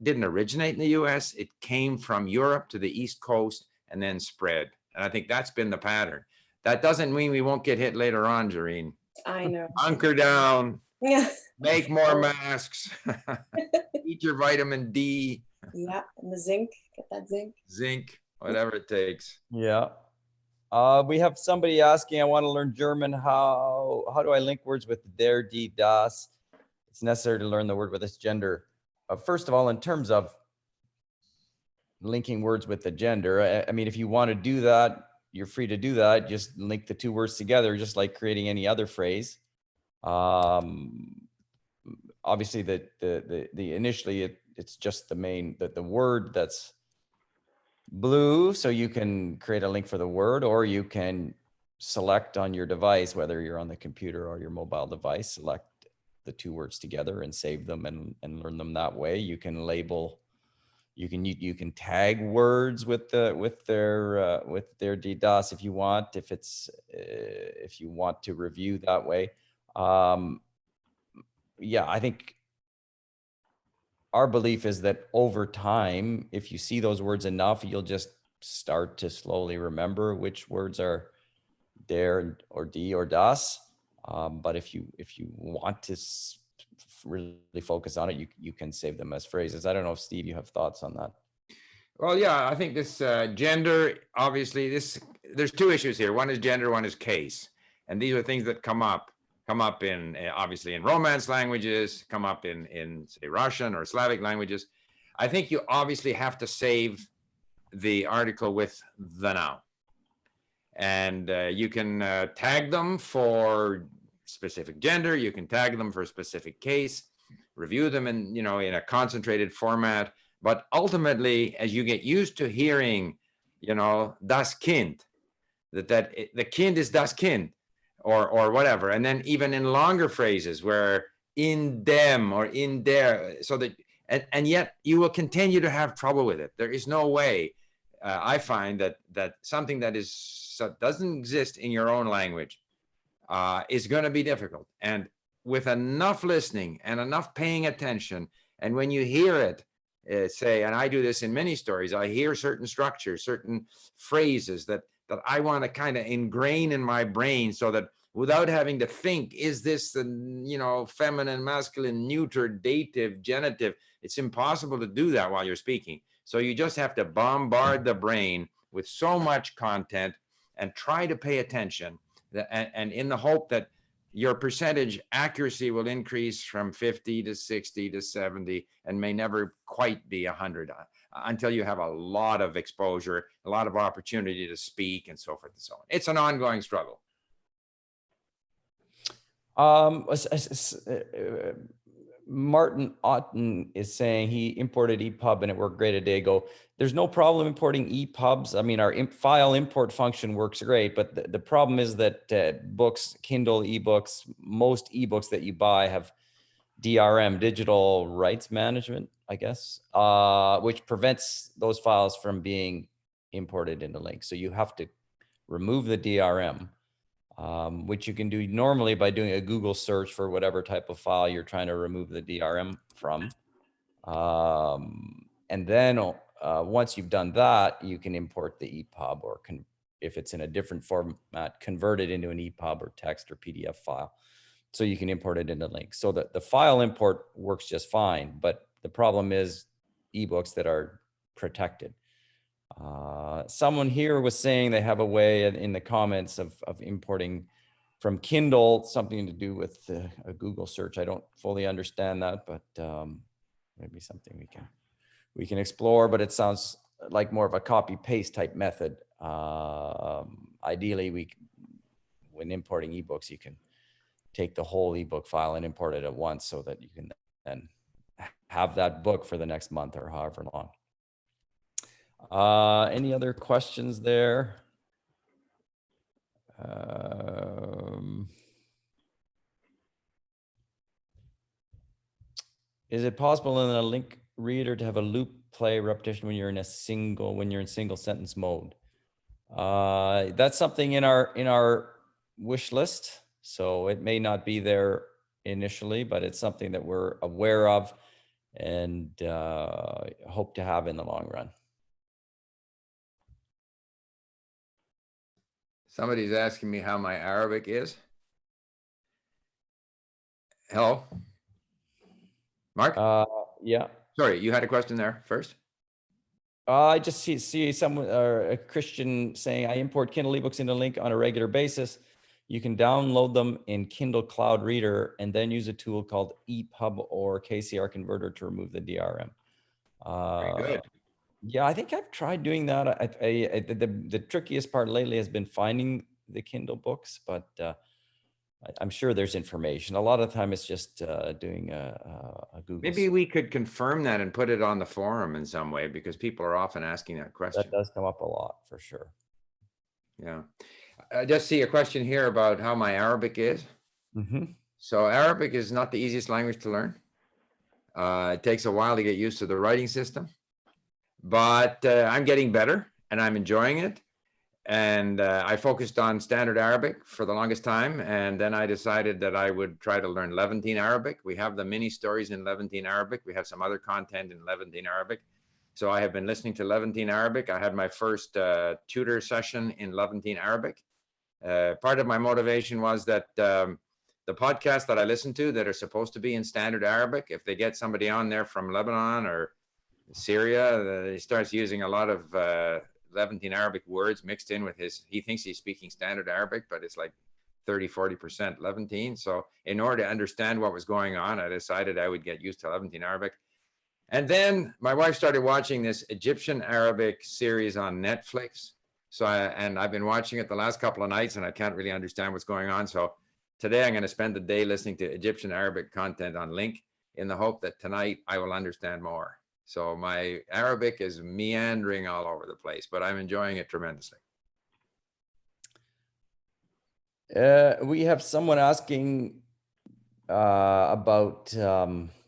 didn't originate in the US. It came from Europe to the East Coast and then spread. And I think that's been the pattern. That doesn't mean we won't get hit later on, Jareen. I know. Hunker down. Yeah. Make more masks. Eat your vitamin D. Yeah, and the zinc. Get that zinc. Zinc, whatever it takes. Yeah. We have somebody asking, I want to learn German. How do I link words with der, die, das? It's necessary to learn the word with its gender. First of all, in terms of linking words with the gender, I mean, if you want to do that, you're free to do that. Just link the two words together, just like creating any other phrase. Obviously, the initially it's just the word that's blue, so you can create a link for the word, or you can select on your device, whether you're on the computer or your mobile device, select the two words together and save them and learn them that way. You can label. You can tag words with their DDoS if you want, if you want to review that way. Yeah, I think our belief is that over time, if you see those words enough, you'll just start to slowly remember which words are der or die or das. But if you want to really focus on it, you can save them as phrases. I don't know if Steve, you have thoughts on that. Well, yeah, I think this gender, obviously, there's two issues here. One is gender, one is case. And these are things that come up in, obviously, in Romance languages, come up in say, Russian or Slavic languages. I think you obviously have to save the article with the noun. And you can tag them for specific gender, you can tag them for a specific case, review them in, in a concentrated format. But ultimately, as you get used to hearing, das Kind, that the kind is das Kind, or whatever, and then even in longer phrases where in them or in there, so that, and yet you will continue to have trouble with it. There is no way. I find that something that doesn't exist in your own language is going to be difficult. And with enough listening and enough paying attention, and when you hear it, say, and I do this in many stories, I hear certain structures, certain phrases that I want to kind of ingrain in my brain, so that without having to think, is this the, feminine, masculine, neuter, dative, genitive? It's impossible to do that while you're speaking. So you just have to bombard the brain with so much content and try to pay attention, and in the hope that your percentage accuracy will increase from 50 to 60 to 70 and may never quite be 100 until you have a lot of exposure, a lot of opportunity to speak, and so forth and so on. It's an ongoing struggle. Martin Otten is saying he imported EPUB and it worked great a day ago. There's no problem importing EPUBs. I mean, our file import function works great, but the problem is that books, Kindle ebooks, most ebooks that you buy have DRM, digital rights management, I guess, which prevents those files from being imported into LingQ. So you have to remove the DRM. Which you can do normally by doing a Google search for whatever type of file you're trying to remove the DRM from. And then once you've done that, you can import the EPUB, or if it's in a different format, convert it into an EPUB or text or PDF file. So you can import it into LingQ. So the file import works just fine, but the problem is ebooks that are protected. Someone here was saying they have a way in the comments of importing from Kindle, something to do with a Google search. I don't fully understand that, but maybe something we can explore, but it sounds like more of a copy paste type method. Ideally, when importing ebooks, you can take the whole ebook file and import it at once, so that you can then have that book for the next month or however long. Any other questions there? Is it possible in a LingQ reader to have a loop play repetition when you're in single sentence mode? That's something in our wish list. So it may not be there initially, but it's something that we're aware of and hope to have in the long run. Somebody's asking me how my Arabic is. Hello, Mark? Yeah. Sorry, you had a question there first? I just see someone, a Christian saying, I import Kindle ebooks into LingQ on a regular basis. You can download them in Kindle Cloud Reader and then use a tool called EPUB or KCR Converter to remove the DRM. Very good. Yeah, I think I've tried doing that. The trickiest part lately has been finding the Kindle books, but I'm sure there's information. A lot of the time it's just doing a Google. Maybe we could confirm that and put it on the forum in some way, because people are often asking that question. That does come up a lot, for sure. Yeah. I just see a question here about how my Arabic is. Mm-hmm. So Arabic is not the easiest language to learn. It takes a while to get used to the writing system. But I'm getting better and I'm enjoying it. And I focused on standard Arabic for the longest time. And then I decided that I would try to learn Levantine Arabic. We have the mini stories in Levantine Arabic. We have some other content in Levantine Arabic. So I have been listening to Levantine Arabic. I had my first tutor session in Levantine Arabic. Part of my motivation was that the podcasts that I listen to that are supposed to be in standard Arabic, if they get somebody on there from Lebanon or Syria, he starts using a lot of Levantine Arabic words mixed in with he thinks he's speaking standard Arabic, but it's like 30-40% Levantine. So in order to understand what was going on, I decided I would get used to Levantine Arabic. And then my wife started watching this Egyptian Arabic series on Netflix. So I've been watching it the last couple of nights, and I can't really understand what's going on. So today I'm going to spend the day listening to Egyptian Arabic content on LingQ in the hope that tonight I will understand more. So my Arabic is meandering all over the place, but I'm enjoying it tremendously. We have someone asking about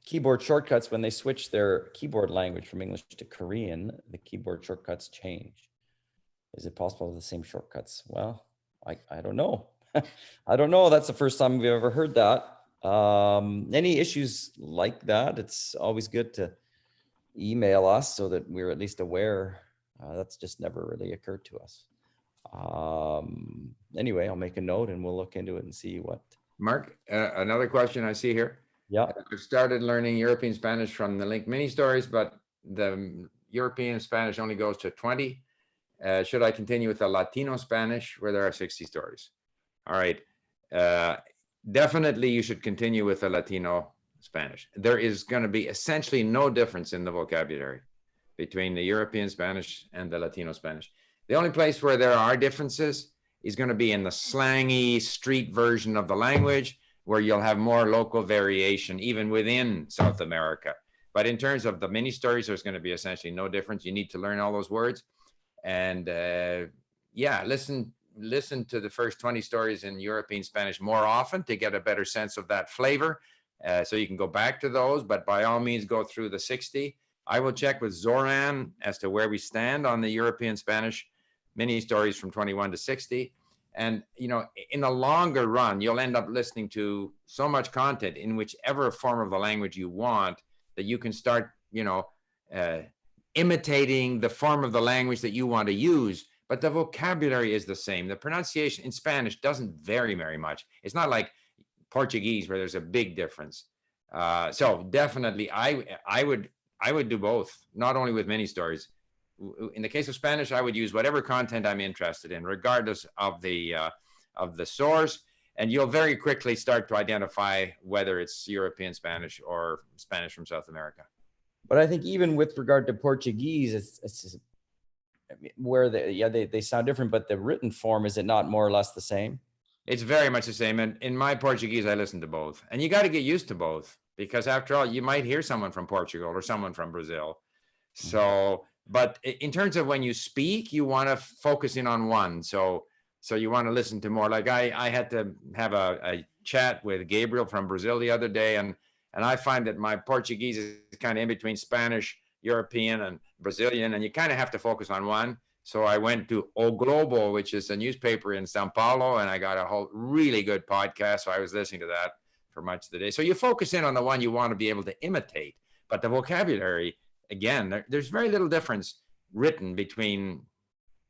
keyboard shortcuts. When they switch their keyboard language from English to Korean, the keyboard shortcuts change. Is it possible with the same shortcuts? Well, I don't know. I don't know. That's the first time we've ever heard that. Any issues like that, it's always good to email us so that we're at least aware. That's just never really occurred to us. Anyway, I'll make a note and we'll look into it and see what. Mark, another question I see here. Yeah. I've started learning European Spanish from the LingQ mini stories, but the European Spanish only goes to 20. Should I continue with the Latino Spanish where there are 60 stories? All right. Definitely you should continue with the Latino Spanish. There is going to be essentially no difference in the vocabulary between the European Spanish and the Latino Spanish. The only place where there are differences is going to be in the slangy street version of the language, where you'll have more local variation even within South America. But in terms of the mini stories, there's going to be essentially no difference. You need to learn all those words. And yeah, listen to the first 20 stories in European Spanish more often to get a better sense of that flavor. So you can go back to those, but by all means go through the 60. I will check with Zoran as to where we stand on the European Spanish mini stories from 21 to 60. And, you know, in the longer run, you'll end up listening to so much content in whichever form of the language you want that you can start, you know, imitating the form of the language that you want to use. But the vocabulary is the same. The pronunciation in Spanish doesn't vary very much. It's not like Portuguese where there's a big difference. So definitely, I would do both, not only with mini stories. In the case of Spanish, I would use whatever content I'm interested in, regardless of the source, and you'll very quickly start to identify whether it's European Spanish or Spanish from South America. But I think even with regard to Portuguese, it's where they sound different, but the written form, is it not more or less the same? It's very much the same. And in my Portuguese, I listen to both, and you got to get used to both, because after all, you might hear someone from Portugal or someone from Brazil. So, but in terms of when you speak, you want to focus in on one. So you want to listen to more. Like I had to have a chat with Gabriel from Brazil the other day, and I find that my Portuguese is kind of in between Spanish, European, and Brazilian, and you kind of have to focus on one. So I went to O Globo, which is a newspaper in Sao Paulo, and I got a whole really good podcast. So I was listening to that for much of the day. So you focus in on the one you want to be able to imitate, but the vocabulary, again, there's very little difference written between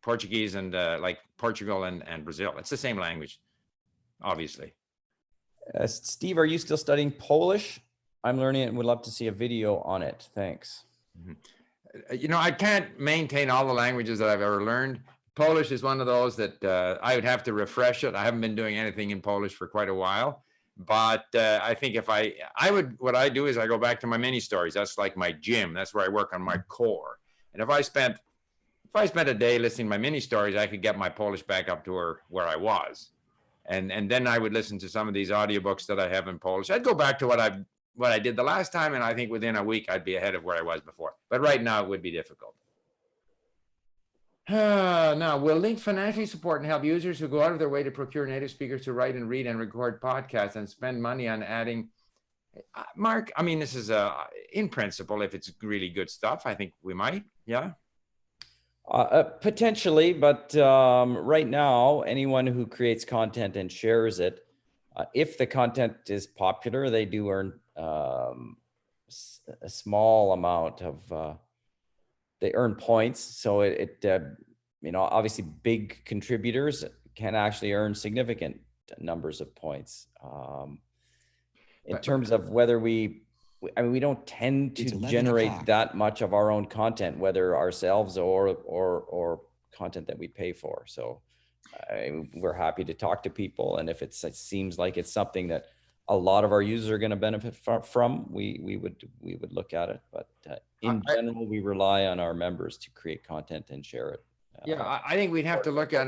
Portuguese and like Portugal and Brazil. It's the same language, obviously. Steve, are you still studying Polish? I'm learning it and would love to see a video on it. Thanks. You know, I can't maintain all the languages that I've ever learned. Polish is one of those that I would have to refresh it. I haven't been doing anything in Polish for quite a while. But I think if what I do is I go back to my mini stories. That's like my gym. That's where I work on my core. And if I spent a day listening to my mini stories, I could get my Polish back up to where I was. And then I would listen to some of these audiobooks that I have in Polish. I'd go back to what I did the last time, and I think within a week I'd be ahead of where I was before. But right now it would be difficult. Now, will LingQ financially support and help users who go out of their way to procure native speakers to write and read and record podcasts and spend money on adding? Mark, I mean, this is in principle, if it's really good stuff, I think we might, yeah. Potentially, but right now, anyone who creates content and shares it, if the content is popular, they do earn a small amount of, they earn points. So you know, obviously big contributors can actually earn significant numbers of points. In But- terms of whether I mean, we don't tend to It's 11 generate o'clock. that much of our own content, whether ourselves or content that we pay for. So we're happy to talk to people. And if it seems like it's something that a lot of our users are going to benefit from, we would look at it. But in general, we rely on our members to create content and share it. Yeah, I think we'd have to look at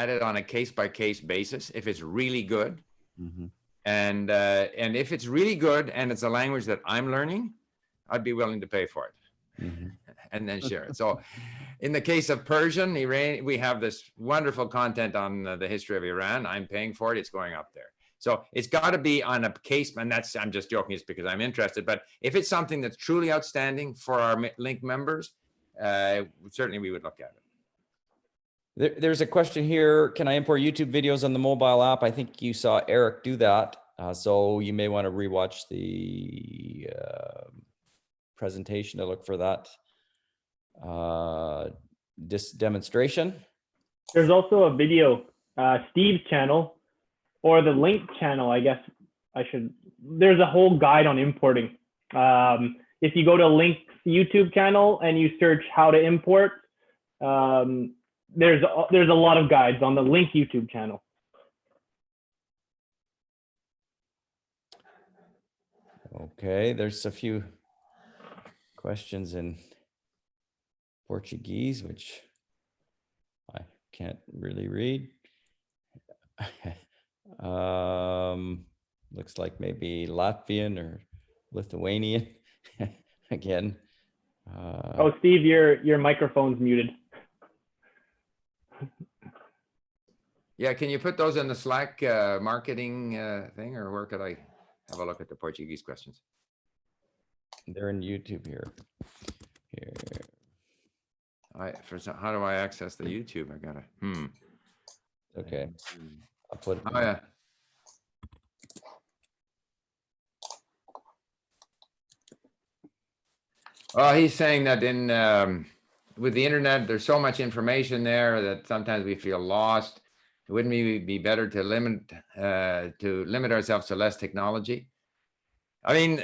it on a case-by-case basis if it's really good. Mhm. And if it's really good and it's a language that I'm learning, I'd be willing to pay for it Mhm. and then share it. So in the case of Persian, Iran, we have this wonderful content on the history of Iran. I'm paying for it. It's going up there. So it's got to be on a case, and I'm just joking, it's because I'm interested. But if it's something that's truly outstanding for our LingQ members, certainly we would look at it. There's a question here. Can I import YouTube videos on the mobile app? I think you saw Eric do that. So you may want to rewatch the presentation to look for that this demonstration. There's also a video, Steve's channel, or the LingQ channel, I guess there's a whole guide on importing. If you go to LingQ's YouTube channel and you search how to import, there's a lot of guides on the LingQ YouTube channel. Okay, there's a few questions in Portuguese, which I can't really read. Looks like maybe Latvian or Lithuanian again. Oh, Steve, your microphone's muted. Yeah, can you put those in the Slack marketing thing, or where could I have a look at the Portuguese questions? They're in YouTube here. How do I access the YouTube? I gotta, Okay, I'll put it. Oh, yeah. Well, he's saying that with the internet, there's so much information there that sometimes we feel lost. Wouldn't it be better to limit ourselves to less technology? I mean,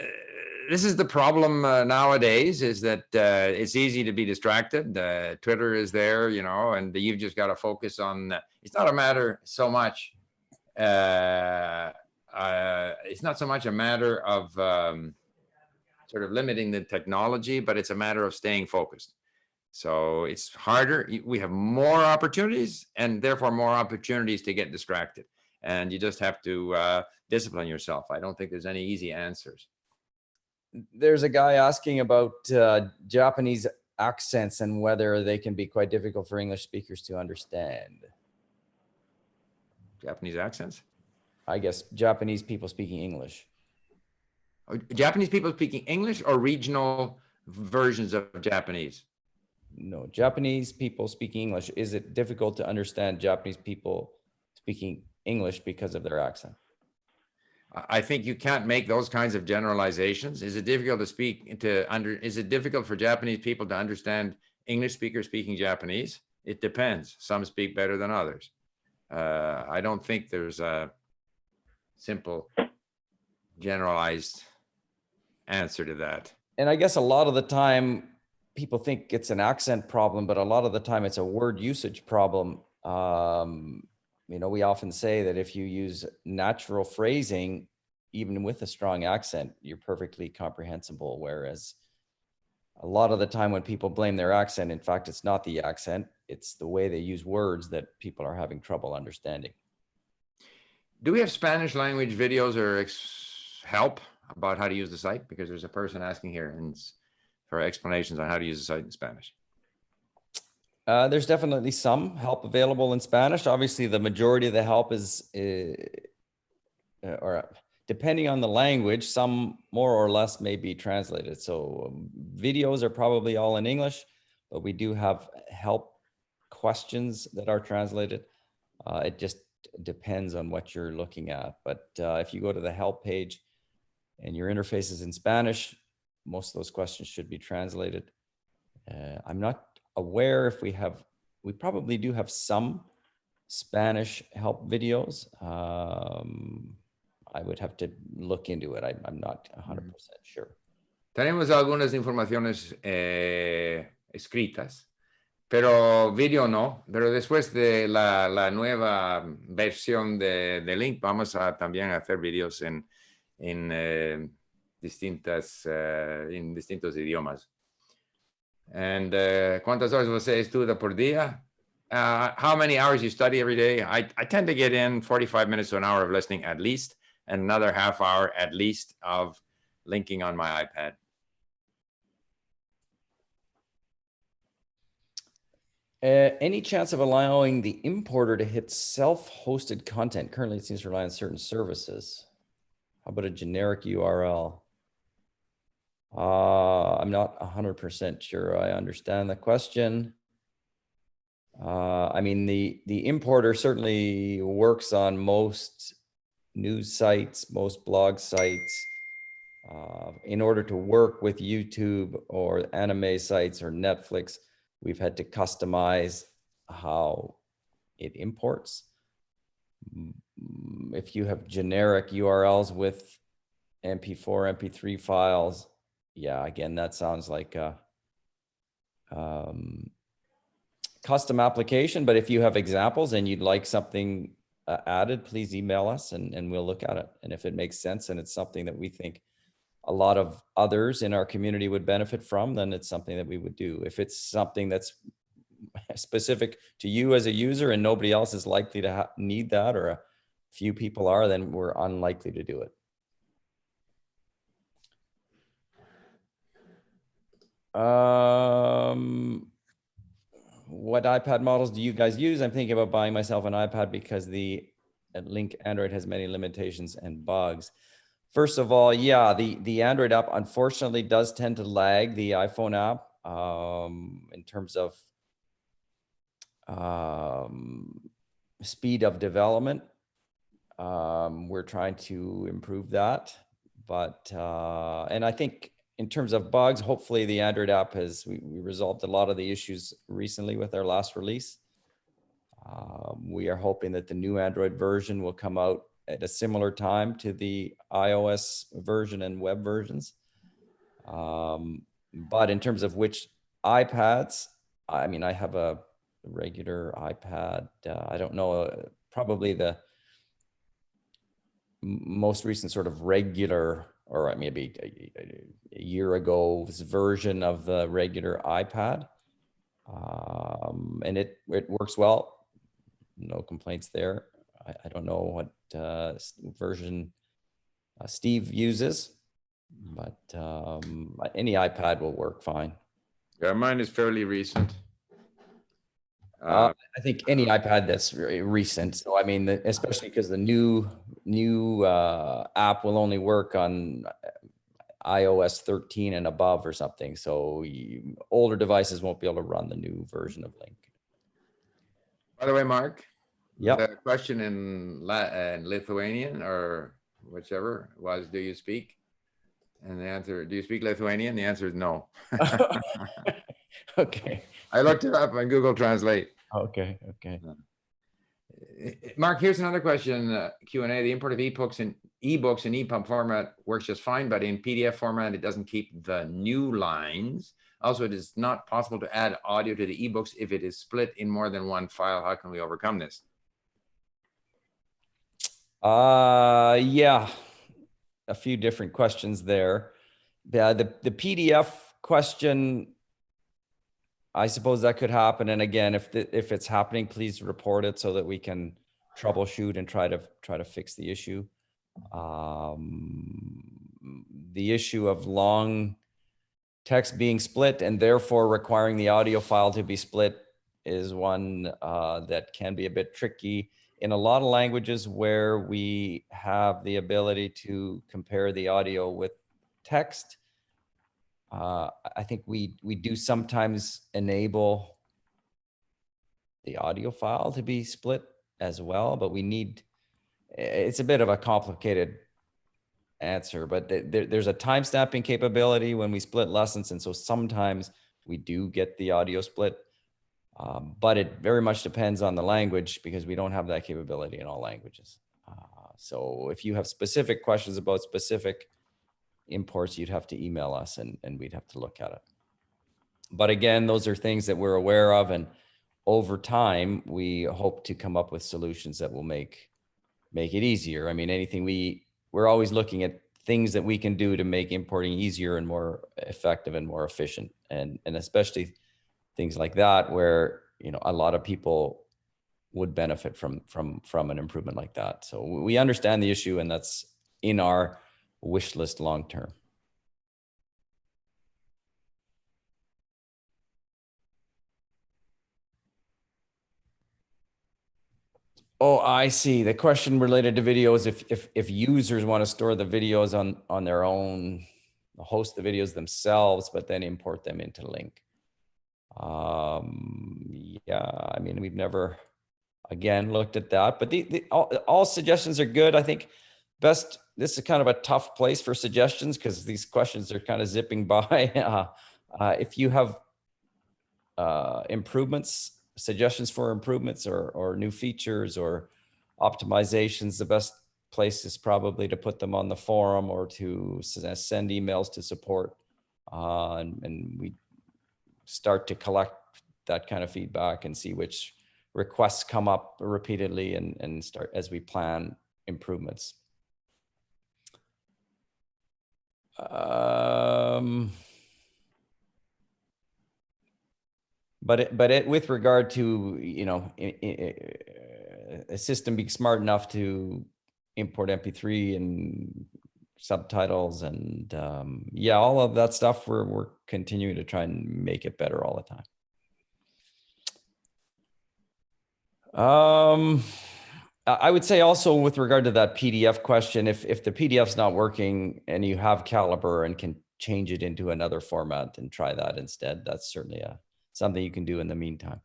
this is the problem nowadays, is that it's easy to be distracted. Twitter is there, and you've just got to focus on, it's not a matter so much. It's not so much a matter of sort of limiting the technology, but it's a matter of staying focused. So it's harder. We have more opportunities and therefore more opportunities to get distracted. And you just have to discipline yourself. I don't think there's any easy answers. There's a guy asking about Japanese accents and whether they can be quite difficult for English speakers to understand. Japanese accents? I guess Japanese people speaking English. Japanese people speaking English or regional versions of Japanese? No, Japanese people speaking English. Is it difficult to understand Japanese people speaking English because of their accent? I think you can't make those kinds of generalizations. Is it difficult is it difficult for Japanese people to understand English speakers speaking Japanese? It depends. Some speak better than others. I don't think there's a simple generalized answer to that. And I guess a lot of the time people think it's an accent problem, but a lot of the time it's a word usage problem. We often say that if you use natural phrasing, even with a strong accent, you're perfectly comprehensible. Whereas a lot of the time when people blame their accent, in fact, it's not the accent, it's the way they use words that people are having trouble understanding. Do we have Spanish language videos or help about how to use the site? Because there's a person asking here for explanations on how to use the site in Spanish. There's definitely some help available in Spanish. Obviously, the majority of the help is, or depending on the language, some more or less may be translated. So videos are probably all in English, but we do have help questions that are translated. It just depends on what you're looking at. But if you go to the help page and your interface is in Spanish, most of those questions should be translated. I'm not aware if we probably do have some Spanish help videos. I would have to look into it. I'm not 100% sure. Tenemos algunas informaciones escritas, pero vídeo no. Pero después de la nueva versión de Link, vamos a también hacer vídeos en distintos idiomas. And ¿cuántas horas você estuda por día? How many hours you study every day? I tend to get in 45 minutes to an hour of listening at least, and another half hour at least of linking on my iPad. Any chance of allowing the importer to hit self-hosted content? Currently, it seems to rely on certain services. How about a generic URL? I'm not 100% sure I understand the question. I mean, the importer certainly works on most news sites, most blog sites. In order to work with YouTube or anime sites or Netflix, we've had to customize how it imports. If you have generic URLs with MP4, MP3 files, yeah, again, that sounds like a custom application. But if you have examples and you'd like something added, please email us and we'll look at it. And if it makes sense and it's something that we think a lot of others in our community would benefit from, then it's something that we would do. If it's something that's specific to you as a user and nobody else is likely to need that, or a few people are, then we're unlikely to do it. What iPad models do you guys use? I'm thinking about buying myself an iPad because the Link Android has many limitations and bugs. First of all, yeah, the Android app unfortunately does tend to lag the iPhone app in terms of speed of development. We're trying to improve that, but and I think in terms of bugs, hopefully the Android app we resolved a lot of the issues recently with our last release. We are hoping that the new Android version will come out at a similar time to the iOS version and web versions. But in terms of which iPads, I mean, I have a regular iPad. I don't know, probably the most recent sort of regular, or maybe a year ago's version of the regular iPad. And it works well. No complaints there. I don't know what version Steve uses, but any iPad will work fine. Yeah, mine is fairly recent. I think any iPad that's very recent. So I mean, especially because the new app will only work on iOS 13 and above or something. So older devices won't be able to run the new version of Link. By the way, Mark, yep. The question in Lithuanian or whichever was, do you speak? And the answer, do you speak Lithuanian? The answer is no. Okay. I looked it up on Google Translate. Okay. Mark, here's another question, Q&A. The import of ebooks and EPUB format works just fine, but in PDF format, it doesn't keep the new lines. Also, it is not possible to add audio to the ebooks if it is split in more than one file. How can we overcome this? Yeah, a few different questions there. The PDF question, I suppose that could happen. And again, if it's happening, please report it so that we can troubleshoot and try to fix the issue. The issue of long text being split and therefore requiring the audio file to be split is one that can be a bit tricky. In a lot of languages where we have the ability to compare the audio with text, I think we do sometimes enable the audio file to be split as well, but it's a bit of a complicated answer, but there's a timestamping capability when we split lessons. And so sometimes we do get the audio split. But it very much depends on the language because we don't have that capability in all languages. So if you have specific questions about specific imports, you'd have to email us and we'd have to look at it. But again, those are things that we're aware of, and over time, we hope to come up with solutions that will make it easier. I mean, we're always looking at things that we can do to make importing easier and more effective and more efficient, and especially things like that where, you know, a lot of people would benefit from an improvement like that. So we understand the issue, and that's in our wish list long term. Oh, I see. The question related to videos, if users want to store the videos on their own, host the videos themselves, but then import them into LingQ. Yeah, I mean, we've never, again, looked at that, but all suggestions are good. I think this is kind of a tough place for suggestions because these questions are kind of zipping by. If you have improvements, suggestions for improvements or new features or optimizations, the best place is probably to put them on the forum or to send emails to support. And we start to collect that kind of feedback and see which requests come up repeatedly and start as we plan improvements. But with regard to, you know, a system being smart enough to import MP3 and subtitles and yeah, all of that stuff, we're continuing to try and make it better all the time. I would say also with regard to that PDF question, if the PDF's not working and you have Calibre and can change it into another format and try that instead, that's certainly something you can do in the meantime.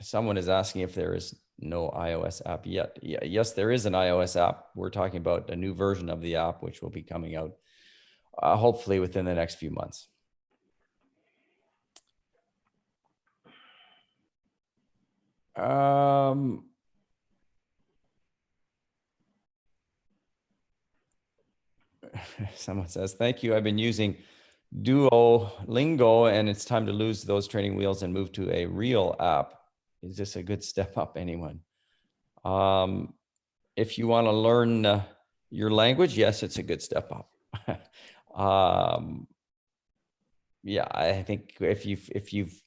Someone is asking if there is no iOS app yet. Yeah, yes, there is an iOS app. We're talking about a new version of the app, which will be coming out hopefully within the next few months. Someone says, thank you. I've been using Duolingo and it's time to lose those training wheels and move to a real app. Is this a good step up, anyone? If you want to learn your language, yes, it's a good step up. Yeah, I think if you've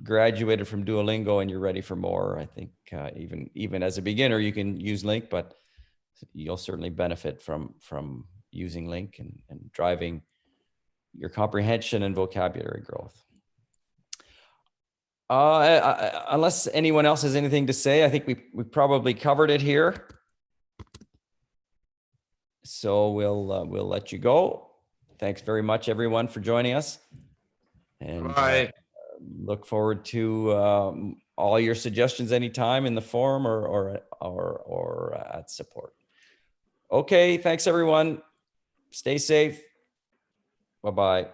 graduated from Duolingo and you're ready for more, I think even as a beginner, you can use LingQ, but you'll certainly benefit from using LingQ and driving your comprehension and vocabulary growth. Unless anyone else has anything to say, I think we probably covered it here. So we'll let you go. Thanks very much, everyone, for joining us. And look forward to all your suggestions anytime in the forum or at support. Okay, thanks, everyone. Stay safe. Bye-bye.